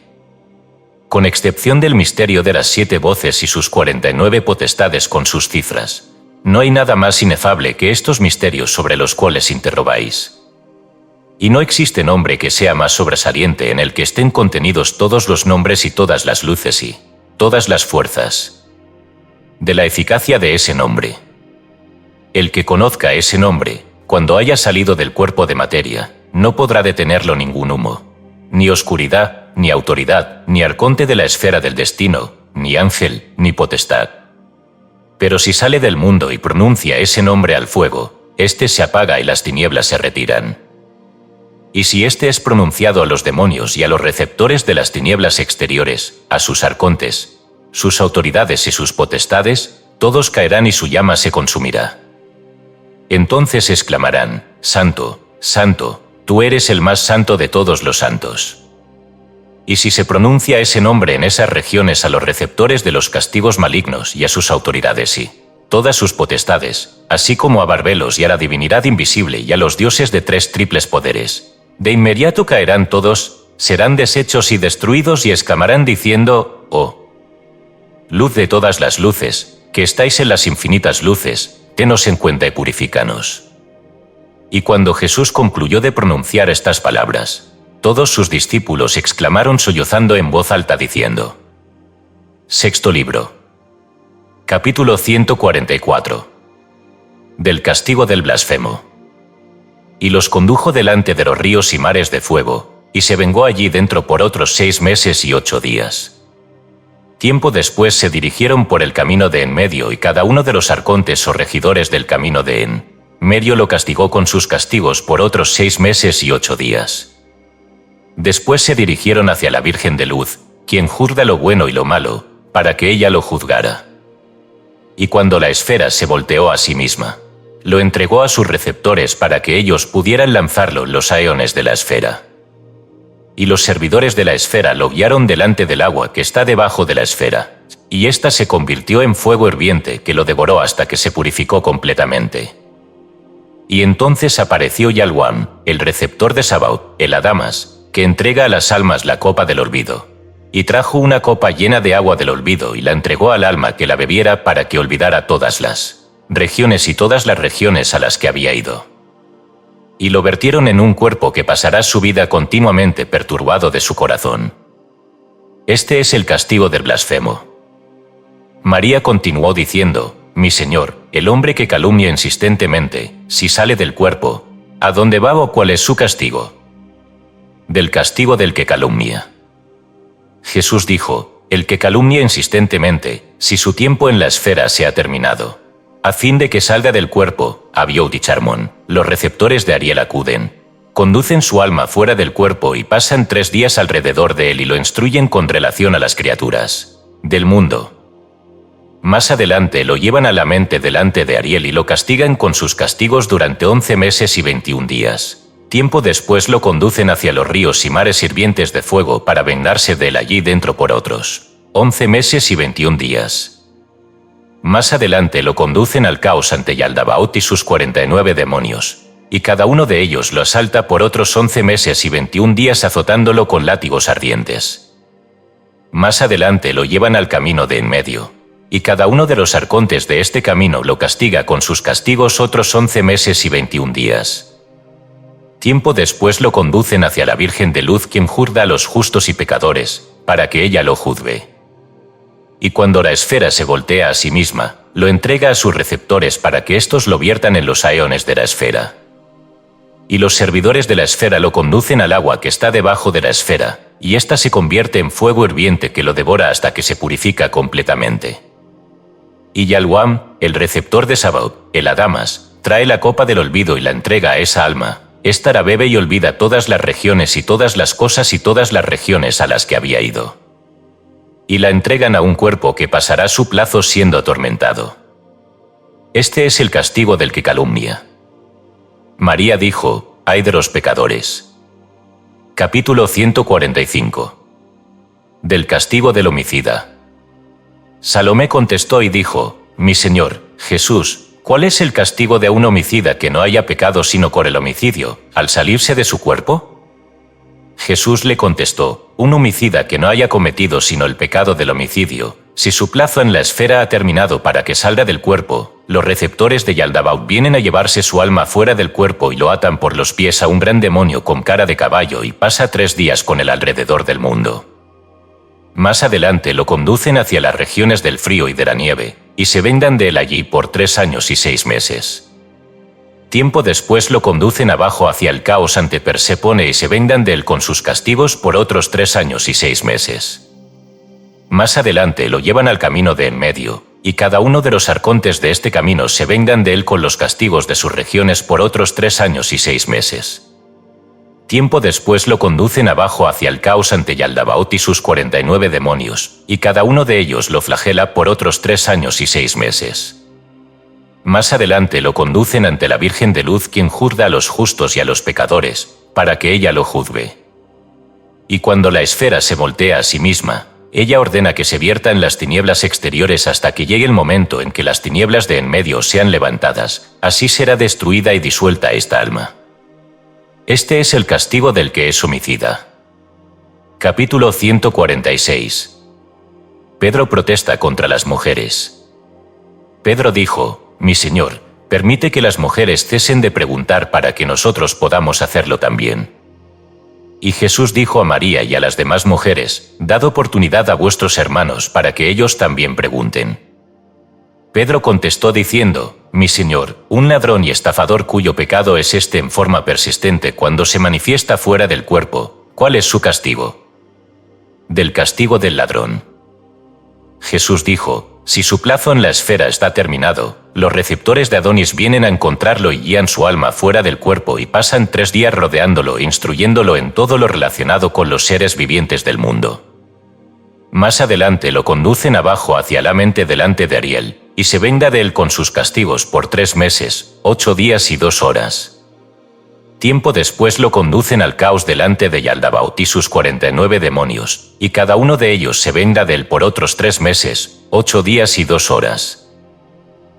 Con excepción del misterio de las 7 voces y sus 49 potestades con sus cifras, no hay nada más inefable que estos misterios sobre los cuales interrogáis. Y no existe nombre que sea más sobresaliente en el que estén contenidos todos los nombres y todas las luces y todas las fuerzas de la eficacia de ese nombre. El que conozca ese nombre, cuando haya salido del cuerpo de materia, no podrá detenerlo ningún humo, ni oscuridad, ni autoridad, ni arconte de la esfera del destino, ni ángel, ni potestad. Pero si sale del mundo y pronuncia ese nombre al fuego, éste se apaga y las tinieblas se retiran. Y si éste es pronunciado a los demonios y a los receptores de las tinieblas exteriores, a sus arcontes, sus autoridades y sus potestades, todos caerán y su llama se consumirá. Entonces exclamarán: Santo, Santo, tú eres el más santo de todos los santos. Y si se pronuncia ese nombre en esas regiones a los receptores de los castigos malignos y a sus autoridades y todas sus potestades, así como a Barbelos y a la divinidad invisible y a los dioses de 3 triples poderes, de inmediato caerán todos, serán deshechos y destruidos y exclamarán diciendo: oh luz de todas las luces, que estáis en las infinitas luces, tenos en cuenta y purifícanos. Y cuando Jesús concluyó de pronunciar estas palabras, todos sus discípulos exclamaron sollozando en voz alta diciendo: Sexto libro. Capítulo 144. Del castigo del blasfemo. Y los condujo delante de los ríos y mares de fuego, y se vengó allí dentro por otros 6 meses y 8 días. Tiempo después se dirigieron por el camino de en medio, y cada uno de los arcontes o regidores del camino de en medio lo castigó con sus castigos por otros 6 meses y 8 días. Después se dirigieron hacia la Virgen de Luz, quien juzga lo bueno y lo malo, para que ella lo juzgara. Y cuando la esfera se volteó a sí misma, lo entregó a sus receptores para que ellos pudieran lanzarlo en los aeones de la esfera. Y los servidores de la esfera lo guiaron delante del agua que está debajo de la esfera, y ésta se convirtió en fuego hirviente que lo devoró hasta que se purificó completamente. Y entonces apareció Yalwam, el receptor de Sabaoth, el Adamas, que entrega a las almas la copa del olvido, y trajo una copa llena de agua del olvido y la entregó al alma que la bebiera para que olvidara todas las regiones y todas las regiones a las que había ido. Y lo vertieron en un cuerpo que pasará su vida continuamente perturbado de su corazón. Este es el castigo del blasfemo. María continuó diciendo: Mi Señor, el hombre que calumnia insistentemente, si sale del cuerpo, ¿a dónde va o cuál es su castigo? Del castigo del que calumnia. Jesús dijo: El que calumnia insistentemente, si su tiempo en la esfera se ha terminado, a fin de que salga del cuerpo, Abiud y Charmón, los receptores de Ariel acuden, conducen su alma fuera del cuerpo y pasan 3 días alrededor de él y lo instruyen con relación a las criaturas del mundo. Más adelante lo llevan a la mente delante de Ariel y lo castigan con sus castigos durante 11 meses y 21 días. Tiempo después lo conducen hacia los ríos y mares hirvientes de fuego para vengarse de él allí dentro por otros 11 meses y 21 días. Más adelante lo conducen al caos ante Yaldabaoth y sus 49 demonios, y cada uno de ellos lo asalta por otros 11 meses y 21 días azotándolo con látigos ardientes. Más adelante lo llevan al camino de en medio, y cada uno de los arcontes de este camino lo castiga con sus castigos otros 11 meses y 21 días. Tiempo después lo conducen hacia la Virgen de Luz, quien juzga a los justos y pecadores, para que ella lo juzgue. Y cuando la esfera se voltea a sí misma, lo entrega a sus receptores para que éstos lo viertan en los aeones de la esfera. Y los servidores de la esfera lo conducen al agua que está debajo de la esfera, y ésta se convierte en fuego hirviente que lo devora hasta que se purifica completamente. Y Yalwam, el receptor de Sabaoth, el Adamas, trae la copa del olvido y la entrega a esa alma. Ésta la bebe y olvida todas las regiones y todas las cosas y todas las regiones a las que había ido. Y la entregan a un cuerpo que pasará su plazo siendo atormentado. Este es el castigo del que calumnia. María dijo: Ay de los pecadores. Capítulo 145. Del castigo del homicida. Salomé contestó y dijo: Mi Señor, Jesús, ¿cuál es el castigo de un homicida que no haya pecado sino por el homicidio, al salirse de su cuerpo? Jesús le contestó: Un homicida que no haya cometido sino el pecado del homicidio, si su plazo en la esfera ha terminado para que salga del cuerpo, los receptores de Yaldabaoth vienen a llevarse su alma fuera del cuerpo y lo atan por los pies a un gran demonio con cara de caballo y pasa 3 días con él alrededor del mundo. Más adelante lo conducen hacia las regiones del frío y de la nieve, y se vengan de él allí por 3 años y 6 meses. Tiempo después lo conducen abajo hacia el caos ante Persépone y se vengan de él con sus castigos por otros 3 años y 6 meses. Más adelante lo llevan al camino de en medio, y cada uno de los arcontes de este camino se vengan de él con los castigos de sus regiones por otros 3 años y 6 meses. Tiempo después lo conducen abajo hacia el caos ante Yaldabaoth y sus 49 demonios, y cada uno de ellos lo flagela por otros 3 años y 6 meses. Más adelante lo conducen ante la Virgen de Luz, quien juzga a los justos y a los pecadores, para que ella lo juzgue. Y cuando la esfera se voltea a sí misma, ella ordena que se vierta en las tinieblas exteriores hasta que llegue el momento en que las tinieblas de en medio sean levantadas, así será destruida y disuelta esta alma. Este es el castigo del que es homicida. Capítulo 146. Pedro protesta contra las mujeres. Pedro dijo: Mi Señor, permite que las mujeres cesen de preguntar para que nosotros podamos hacerlo también. Y Jesús dijo a María y a las demás mujeres: Dad oportunidad a vuestros hermanos para que ellos también pregunten. Pedro contestó diciendo: Mi Señor, un ladrón y estafador cuyo pecado es este en forma persistente cuando se manifiesta fuera del cuerpo, ¿cuál es su castigo? Del castigo del ladrón. Jesús dijo: Si su plazo en la esfera está terminado, los receptores de Adonis vienen a encontrarlo y guían su alma fuera del cuerpo y pasan 3 días rodeándolo e instruyéndolo en todo lo relacionado con los seres vivientes del mundo. Más adelante lo conducen abajo hacia la mente delante de Ariel, y se venga de él con sus castigos por 3 meses, 8 días y 2 horas. Tiempo después lo conducen al caos delante de Yaldabaoth y sus 49 demonios, y cada uno de ellos se venga de él por otros 3 meses, 8 días y 2 horas.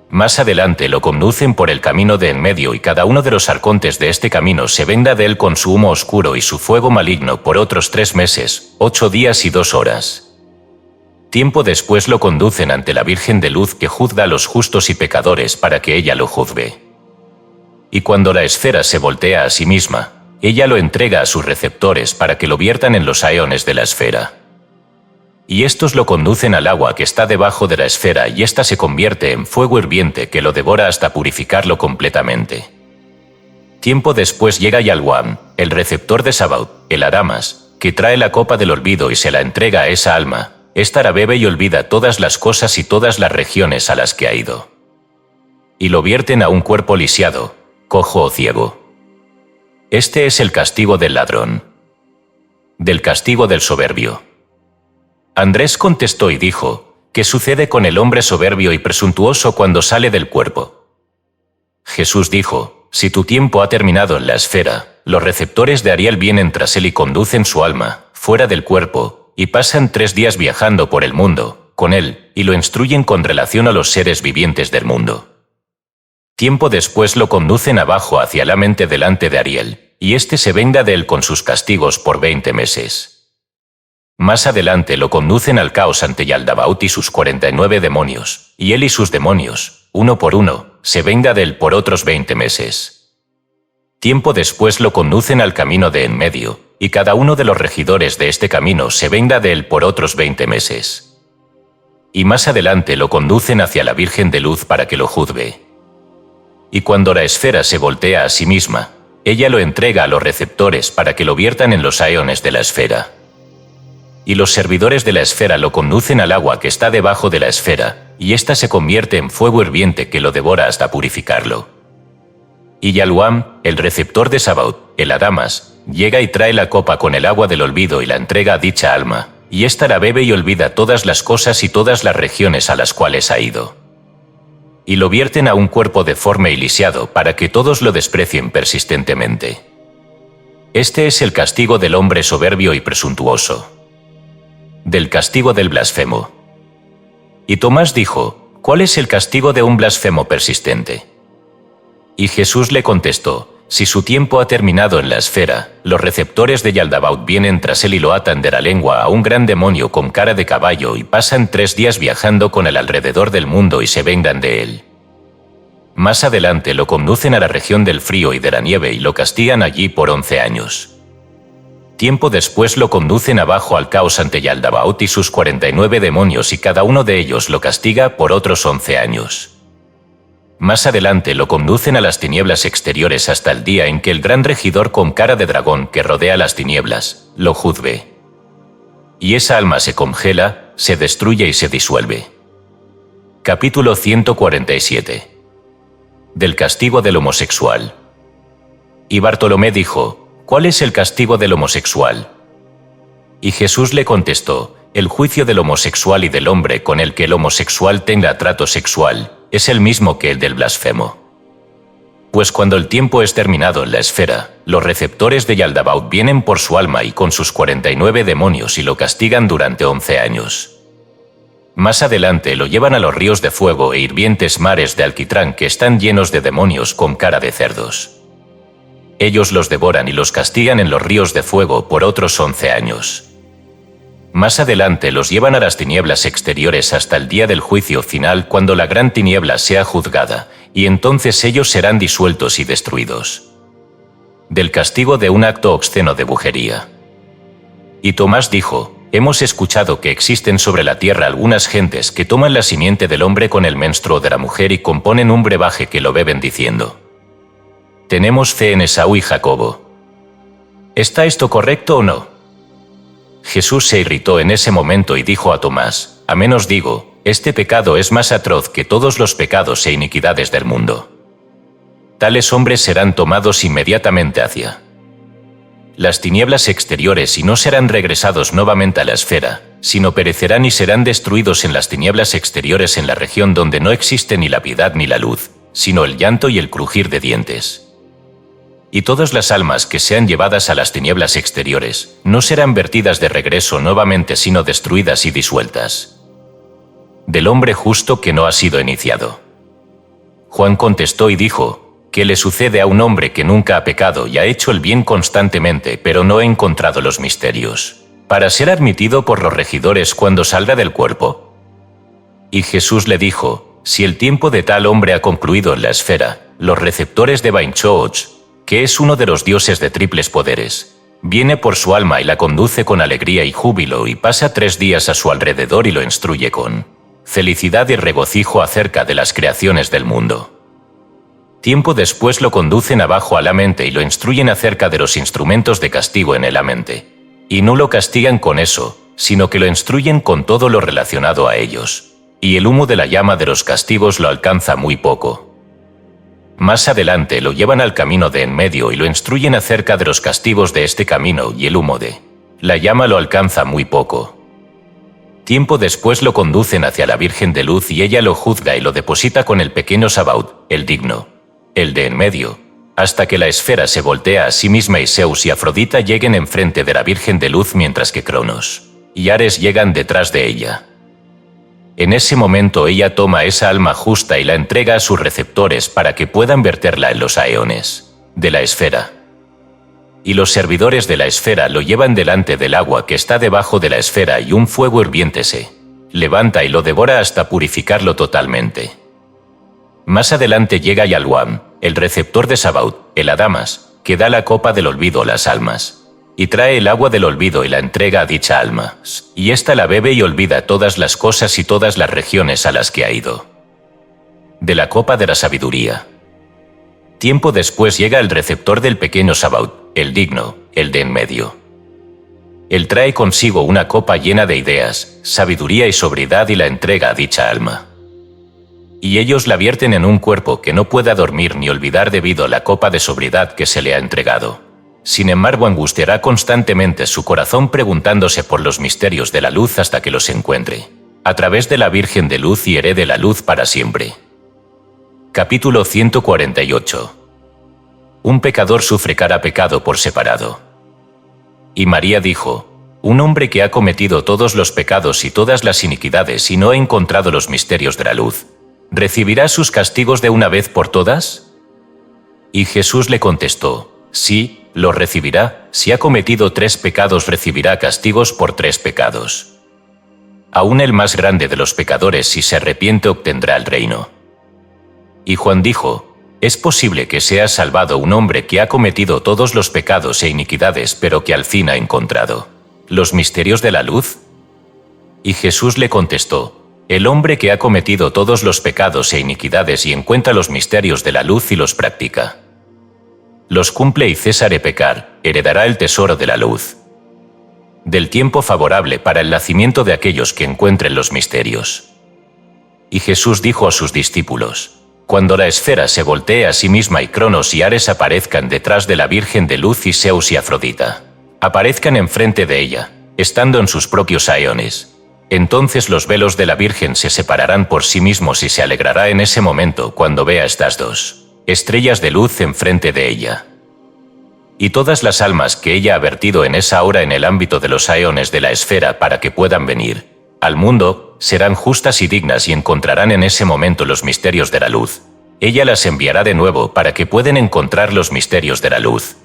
Más adelante lo conducen por el camino de en medio y cada uno de los arcontes de este camino se venga de él con su humo oscuro y su fuego maligno por otros 3 meses, 8 días y 2 horas. Tiempo después lo conducen ante la Virgen de Luz que juzga a los justos y pecadores para que ella lo juzgue. Y cuando la esfera se voltea a sí misma, ella lo entrega a sus receptores para que lo viertan en los aeones de la esfera. Y estos lo conducen al agua que está debajo de la esfera y ésta se convierte en fuego hirviente que lo devora hasta purificarlo completamente. Tiempo después llega Yalwam, el receptor de Sabaoth, el Aramas, que trae la copa del olvido y se la entrega a esa alma. Esta la bebe y olvida todas las cosas y todas las regiones a las que ha ido. Y lo vierten a un cuerpo lisiado, cojo o ciego. Este es el castigo del ladrón. Del castigo del soberbio. Andrés contestó y dijo: ¿Qué sucede con el hombre soberbio y presuntuoso cuando sale del cuerpo? Jesús dijo: Si tu tiempo ha terminado en la esfera, los receptores de Ariel vienen tras él y conducen su alma fuera del cuerpo, y pasan 3 días viajando por el mundo, con él, y lo instruyen con relación a los seres vivientes del mundo. Tiempo después lo conducen abajo hacia la mente delante de Ariel, y éste se venga de él con sus castigos por 20 meses. Más adelante lo conducen al caos ante Yaldabaoth y sus 49 demonios, y él y sus demonios, uno por uno, se venga de él por otros 20 meses. Tiempo después lo conducen al camino de en medio, y cada uno de los regidores de este camino se venga de él por otros 20 meses. Y más adelante lo conducen hacia la Virgen de Luz para que lo juzgue. Y cuando la esfera se voltea a sí misma, ella lo entrega a los receptores para que lo viertan en los aeones de la esfera. Y los servidores de la esfera lo conducen al agua que está debajo de la esfera, y ésta se convierte en fuego hirviente que lo devora hasta purificarlo. Y Yalwam, el receptor de Sabaoth, el Adamas, llega y trae la copa con el agua del olvido y la entrega a dicha alma, y ésta la bebe y olvida todas las cosas y todas las regiones a las cuales ha ido. Y lo vierten a un cuerpo deforme y lisiado para que todos lo desprecien persistentemente. Este es el castigo del hombre soberbio y presuntuoso. Del castigo del blasfemo. Y Tomás dijo: ¿Cuál es el castigo de un blasfemo persistente? Y Jesús le contestó: Si su tiempo ha terminado en la esfera, los receptores de Yaldabaoth vienen tras él y lo atan de la lengua a un gran demonio con cara de caballo y pasan 3 días viajando con él alrededor del mundo y se vengan de él. Más adelante lo conducen a la región del frío y de la nieve y lo castigan allí por 11 años. Tiempo después lo conducen abajo al caos ante Yaldabaoth y sus 49 demonios y cada uno de ellos lo castiga por otros 11 años. Más adelante lo conducen a las tinieblas exteriores hasta el día en que el gran regidor con cara de dragón que rodea las tinieblas lo juzgue. Y esa alma se congela, se destruye y se disuelve. Capítulo 147. Del castigo del homosexual. Y Bartolomé dijo: ¿Cuál es el castigo del homosexual? Y Jesús le contestó: El juicio del homosexual y del hombre con el que el homosexual tenga trato sexual es el mismo que el del blasfemo. Pues cuando el tiempo es terminado en la esfera, los receptores de Yaldabaoth vienen por su alma y con sus 49 demonios y lo castigan durante 11 años. Más adelante lo llevan a los ríos de fuego e hirvientes mares de alquitrán que están llenos de demonios con cara de cerdos. Ellos los devoran y los castigan en los ríos de fuego por otros 11 años. Más adelante los llevan a las tinieblas exteriores hasta el día del juicio final, cuando la gran tiniebla sea juzgada, y entonces ellos serán disueltos y destruidos. Del castigo de un acto obsceno de brujería. Y Tomás dijo: hemos escuchado que existen sobre la tierra algunas gentes que toman la simiente del hombre con el menstruo de la mujer y componen un brebaje que lo beben diciendo: tenemos fe en Esaú y Jacobo. ¿Está esto correcto o no? Jesús se irritó en ese momento y dijo a Tomás: amén os digo, este pecado es más atroz que todos los pecados e iniquidades del mundo. Tales hombres serán tomados inmediatamente hacia las tinieblas exteriores y no serán regresados nuevamente a la esfera, sino perecerán y serán destruidos en las tinieblas exteriores, en la región donde no existe ni la piedad ni la luz, sino el llanto y el crujir de dientes. Y todas las almas que sean llevadas a las tinieblas exteriores no serán vertidas de regreso nuevamente, sino destruidas y disueltas. Del hombre justo que no ha sido iniciado. Juan contestó y dijo: ¿qué le sucede a un hombre que nunca ha pecado y ha hecho el bien constantemente, pero no ha encontrado los misterios, para ser admitido por los regidores cuando salga del cuerpo? Y Jesús le dijo: si el tiempo de tal hombre ha concluido en la esfera, los receptores de Bainchoch, que es uno de los dioses de triples poderes, viene por su alma y la conduce con alegría y júbilo y pasa 3 días a su alrededor y lo instruye con felicidad y regocijo acerca de las creaciones del mundo. Tiempo después lo conducen abajo a la mente y lo instruyen acerca de los instrumentos de castigo en la mente. Y no lo castigan con eso, sino que lo instruyen con todo lo relacionado a ellos. Y el humo de la llama de los castigos lo alcanza muy poco. Más adelante lo llevan al camino de en medio y lo instruyen acerca de los castigos de este camino, y el humo de la llama lo alcanza muy poco. Tiempo después lo conducen hacia la Virgen de Luz y ella lo juzga y lo deposita con el pequeño Sabaoth, el digno, el de en medio, hasta que la esfera se voltea a sí misma y Zeus y Afrodita lleguen enfrente de la Virgen de Luz, mientras que Cronos y Ares llegan detrás de ella. En ese momento ella toma esa alma justa y la entrega a sus receptores para que puedan verterla en los aeones de la esfera. Y los servidores de la esfera lo llevan delante del agua que está debajo de la esfera, y un fuego hirviente se levanta y lo devora hasta purificarlo totalmente. Más adelante llega Yalwam, el receptor de Sabaoth, el Adamas, que da la copa del olvido a las almas, y trae el agua del olvido y la entrega a dicha alma, y ésta la bebe y olvida todas las cosas y todas las regiones a las que ha ido. De la copa de la sabiduría. Tiempo después llega el receptor del pequeño Sabaoth, el digno, el de en medio. Él trae consigo una copa llena de ideas, sabiduría y sobriedad y la entrega a dicha alma. Y ellos la vierten en un cuerpo que no pueda dormir ni olvidar debido a la copa de sobriedad que se le ha entregado. Sin embargo, angustiará constantemente su corazón preguntándose por los misterios de la luz hasta que los encuentre, a través de la Virgen de Luz, y herede la luz para siempre. Capítulo 148. Un pecador sufre cada pecado por separado. Y María dijo: un hombre que ha cometido todos los pecados y todas las iniquidades y no ha encontrado los misterios de la luz, ¿recibirá sus castigos de una vez por todas? Y Jesús le contestó: sí, los recibirá. Si ha cometido 3 pecados, recibirá castigos por 3 pecados. Aún el más grande de los pecadores, si se arrepiente, obtendrá el reino. Y Juan dijo: ¿es posible que sea salvado un hombre que ha cometido todos los pecados e iniquidades, pero que al fin ha encontrado los misterios de la luz? Y Jesús le contestó: el hombre que ha cometido todos los pecados e iniquidades y encuentra los misterios de la luz y los practica, los cumple y cesa de pecar, heredará el tesoro de la luz, del tiempo favorable para el nacimiento de aquellos que encuentren los misterios. Y Jesús dijo a sus discípulos: cuando la esfera se voltee a sí misma y Cronos y Ares aparezcan detrás de la Virgen de Luz y Zeus y Afrodita aparezcan enfrente de ella, estando en sus propios aeones, entonces los velos de la Virgen se separarán por sí mismos y se alegrará en ese momento cuando vea estas 2 estrellas de luz enfrente de ella. Y todas las almas que ella ha vertido en esa hora en el ámbito de los aeones de la esfera para que puedan venir al mundo, serán justas y dignas y encontrarán en ese momento los misterios de la luz. Ella las enviará de nuevo para que puedan encontrar los misterios de la luz.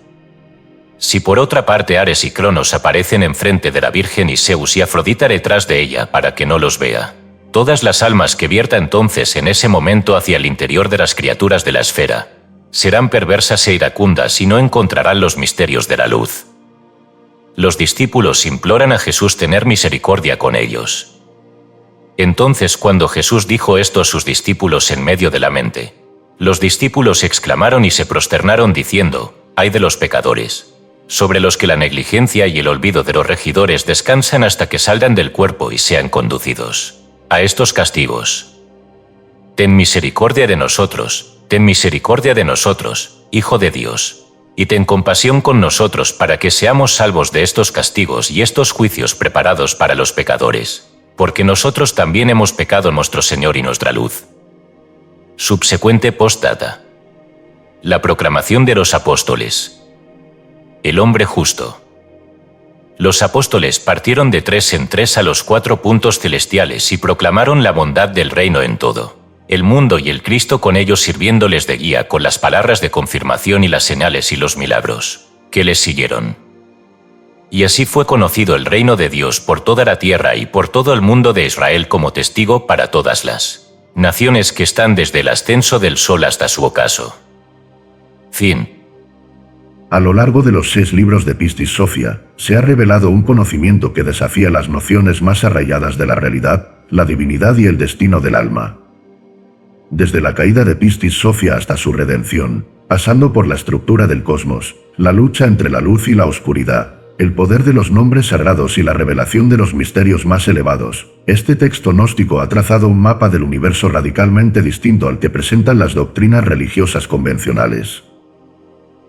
Si por otra parte Ares y Cronos aparecen enfrente de la Virgen y Zeus y Afrodita detrás de ella para que no los vea, todas las almas que vierta entonces en ese momento hacia el interior de las criaturas de la esfera serán perversas e iracundas y no encontrarán los misterios de la luz. Los discípulos imploran a Jesús tener misericordia con ellos. Entonces, cuando Jesús dijo esto a sus discípulos en medio de la mente, los discípulos exclamaron y se prosternaron diciendo: «¡Ay de los pecadores!», sobre los que la negligencia y el olvido de los regidores descansan hasta que salgan del cuerpo y sean conducidos a estos castigos. Ten misericordia de nosotros, ten misericordia de nosotros, Hijo de Dios, y ten compasión con nosotros para que seamos salvos de estos castigos y estos juicios preparados para los pecadores, porque nosotros también hemos pecado nuestro Señor y nuestra luz». Subsecuente postdata. La proclamación de los apóstoles. El hombre justo. Los apóstoles partieron de 3 en 3 a los 4 puntos celestiales y proclamaron la bondad del reino en todo el mundo y el Cristo con ellos sirviéndoles de guía con las palabras de confirmación y las señales y los milagros que les siguieron. Y así fue conocido el reino de Dios por toda la tierra y por todo el mundo de Israel como testigo para todas las naciones que están desde el ascenso del sol hasta su ocaso. Fin. A lo largo de los 6 libros de Pistis Sophia, se ha revelado un conocimiento que desafía las nociones más arraigadas de la realidad, la divinidad y el destino del alma. Desde la caída de Pistis Sophia hasta su redención, pasando por la estructura del cosmos, la lucha entre la luz y la oscuridad, el poder de los nombres sagrados y la revelación de los misterios más elevados, este texto gnóstico ha trazado un mapa del universo radicalmente distinto al que presentan las doctrinas religiosas convencionales.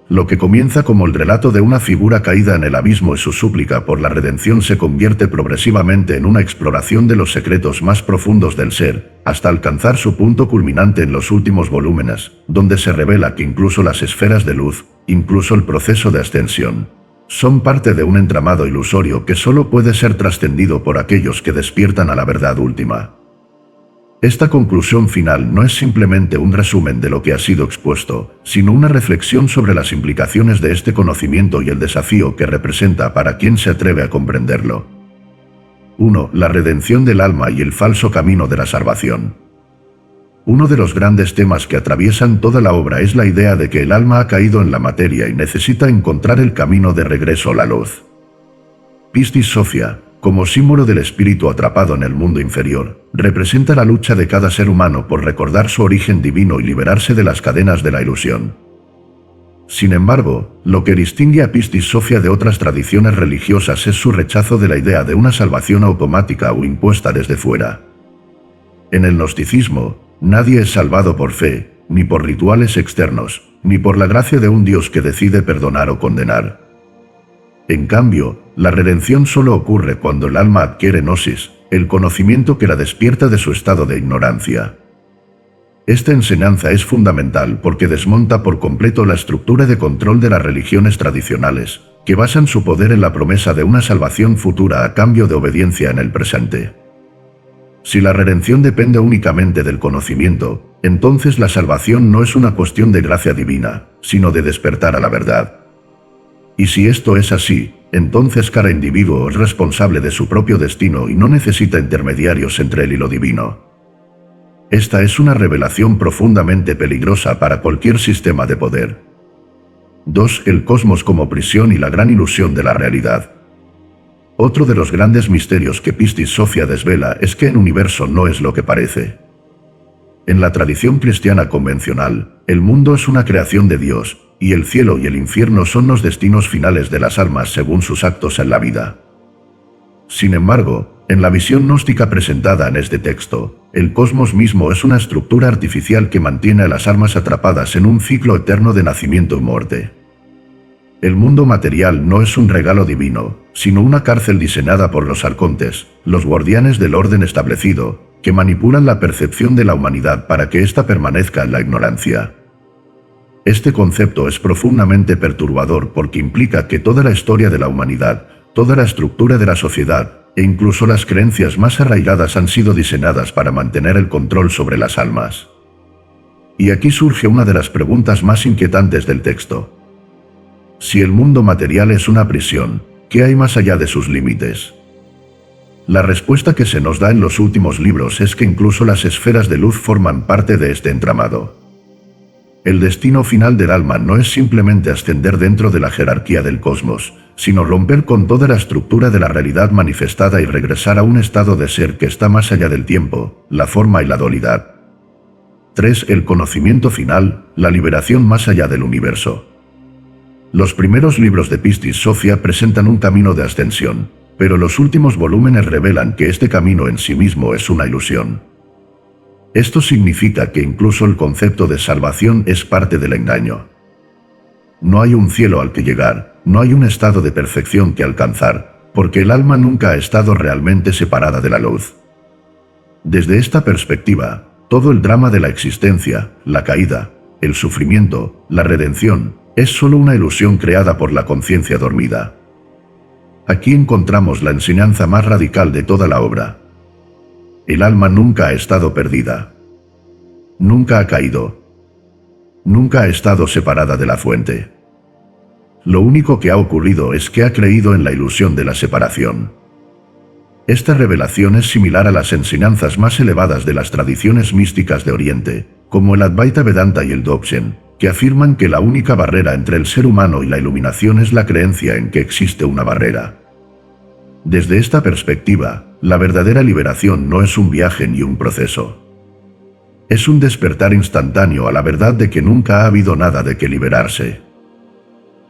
Lo que comienza como el relato de una figura caída en el abismo y su súplica por la redención se convierte progresivamente en una exploración de los secretos más profundos del ser, hasta alcanzar su punto culminante en los últimos volúmenes, donde se revela que incluso las esferas de luz, incluso el proceso de ascensión, son parte de un entramado ilusorio que solo puede ser trascendido por aquellos que despiertan a la verdad última. Esta conclusión final no es simplemente un resumen de lo que ha sido expuesto, sino una reflexión sobre las implicaciones de este conocimiento y el desafío que representa para quien se atreve a comprenderlo. 1. La redención del alma y el falso camino de la salvación. Uno de los grandes temas que atraviesan toda la obra es la idea de que el alma ha caído en la materia y necesita encontrar el camino de regreso a la luz. Pistis Sophia, como símbolo del espíritu atrapado en el mundo inferior, representa la lucha de cada ser humano por recordar su origen divino y liberarse de las cadenas de la ilusión. Sin embargo, lo que distingue a Pistis Sophia de otras tradiciones religiosas es su rechazo de la idea de una salvación automática o impuesta desde fuera. En el gnosticismo, nadie es salvado por fe, ni por rituales externos, ni por la gracia de un Dios que decide perdonar o condenar. En cambio, la redención solo ocurre cuando el alma adquiere gnosis, el conocimiento que la despierta de su estado de ignorancia. Esta enseñanza es fundamental porque desmonta por completo la estructura de control de las religiones tradicionales, que basan su poder en la promesa de una salvación futura a cambio de obediencia en el presente. Si la redención depende únicamente del conocimiento, entonces la salvación no es una cuestión de gracia divina, sino de despertar a la verdad. Y si esto es así, entonces cada individuo es responsable de su propio destino y no necesita intermediarios entre él y lo divino. Esta es una revelación profundamente peligrosa para cualquier sistema de poder. 2. El cosmos como prisión y la gran ilusión de la realidad. Otro de los grandes misterios que Pistis Sophia desvela es que el universo no es lo que parece. En la tradición cristiana convencional, el mundo es una creación de Dios, y el cielo y el infierno son los destinos finales de las almas según sus actos en la vida. Sin embargo, en la visión gnóstica presentada en este texto, el cosmos mismo es una estructura artificial que mantiene a las almas atrapadas en un ciclo eterno de nacimiento y muerte. El mundo material no es un regalo divino, sino una cárcel diseñada por los arcontes, los guardianes del orden establecido, que manipulan la percepción de la humanidad para que ésta permanezca en la ignorancia. Este concepto es profundamente perturbador porque implica que toda la historia de la humanidad, toda la estructura de la sociedad, e incluso las creencias más arraigadas han sido diseñadas para mantener el control sobre las almas. Y aquí surge una de las preguntas más inquietantes del texto. Si el mundo material es una prisión, ¿qué hay más allá de sus límites? La respuesta que se nos da en los últimos libros es que incluso las esferas de luz forman parte de este entramado. El destino final del alma no es simplemente ascender dentro de la jerarquía del cosmos, sino romper con toda la estructura de la realidad manifestada y regresar a un estado de ser que está más allá del tiempo, la forma y la dualidad. 3. El conocimiento final, la liberación más allá del universo. Los primeros libros de Pistis Sophia presentan un camino de ascensión, pero los últimos volúmenes revelan que este camino en sí mismo es una ilusión. Esto significa que incluso el concepto de salvación es parte del engaño. No hay un cielo al que llegar, no hay un estado de perfección que alcanzar, porque el alma nunca ha estado realmente separada de la luz. Desde esta perspectiva, todo el drama de la existencia, la caída, el sufrimiento, la redención, es solo una ilusión creada por la conciencia dormida. Aquí encontramos la enseñanza más radical de toda la obra. El alma nunca ha estado perdida. Nunca ha caído. Nunca ha estado separada de la fuente. Lo único que ha ocurrido es que ha creído en la ilusión de la separación. Esta revelación es similar a las enseñanzas más elevadas de las tradiciones místicas de Oriente, como el Advaita Vedanta y el Dzogchen, que afirman que la única barrera entre el ser humano y la iluminación es la creencia en que existe una barrera. Desde esta perspectiva, la verdadera liberación no es un viaje ni un proceso. Es un despertar instantáneo a la verdad de que nunca ha habido nada de que liberarse.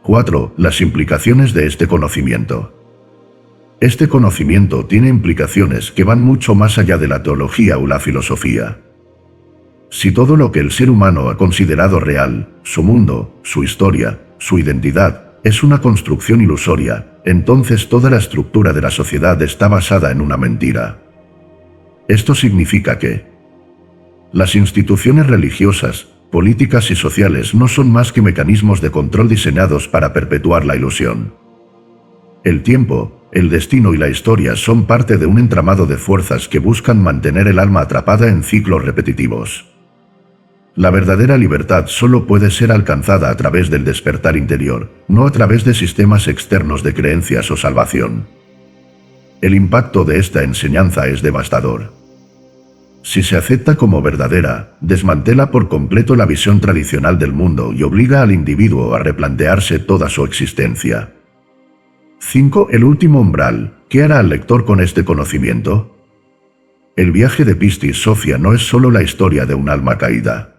4. Las implicaciones de este conocimiento. Este conocimiento tiene implicaciones que van mucho más allá de la teología o la filosofía. Si todo lo que el ser humano ha considerado real, su mundo, su historia, su identidad, es una construcción ilusoria, entonces toda la estructura de la sociedad está basada en una mentira. Esto significa que las instituciones religiosas, políticas y sociales no son más que mecanismos de control diseñados para perpetuar la ilusión. El tiempo, el destino y la historia son parte de un entramado de fuerzas que buscan mantener el alma atrapada en ciclos repetitivos. La verdadera libertad solo puede ser alcanzada a través del despertar interior, no a través de sistemas externos de creencias o salvación. El impacto de esta enseñanza es devastador. Si se acepta como verdadera, desmantela por completo la visión tradicional del mundo y obliga al individuo a replantearse toda su existencia. 5. El último umbral. ¿Qué hará el lector con este conocimiento? El viaje de Pistis Sophia no es solo la historia de un alma caída.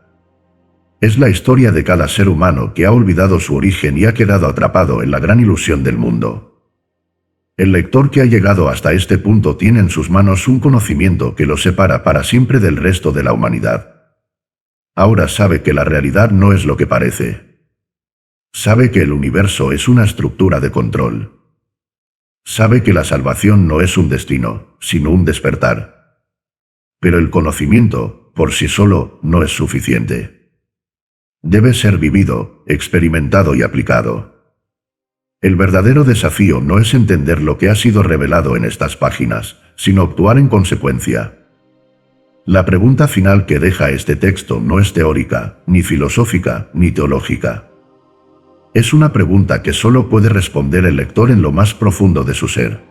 Es la historia de cada ser humano que ha olvidado su origen y ha quedado atrapado en la gran ilusión del mundo. El lector que ha llegado hasta este punto tiene en sus manos un conocimiento que lo separa para siempre del resto de la humanidad. Ahora sabe que la realidad no es lo que parece. Sabe que el universo es una estructura de control. Sabe que la salvación no es un destino, sino un despertar. Pero el conocimiento, por sí solo, no es suficiente. Debe ser vivido, experimentado y aplicado. El verdadero desafío no es entender lo que ha sido revelado en estas páginas, sino actuar en consecuencia. La pregunta final que deja este texto no es teórica, ni filosófica, ni teológica. Es una pregunta que solo puede responder el lector en lo más profundo de su ser.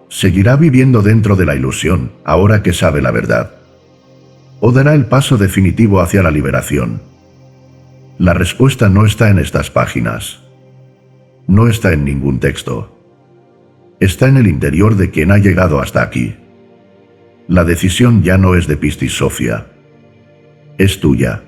¿Seguirá viviendo dentro de la ilusión, ahora que sabe la verdad? ¿O dará el paso definitivo hacia la liberación? La respuesta no está en estas páginas. No está en ningún texto. Está en el interior de quien ha llegado hasta aquí. La decisión ya no es de Pistis Sophia. Es tuya.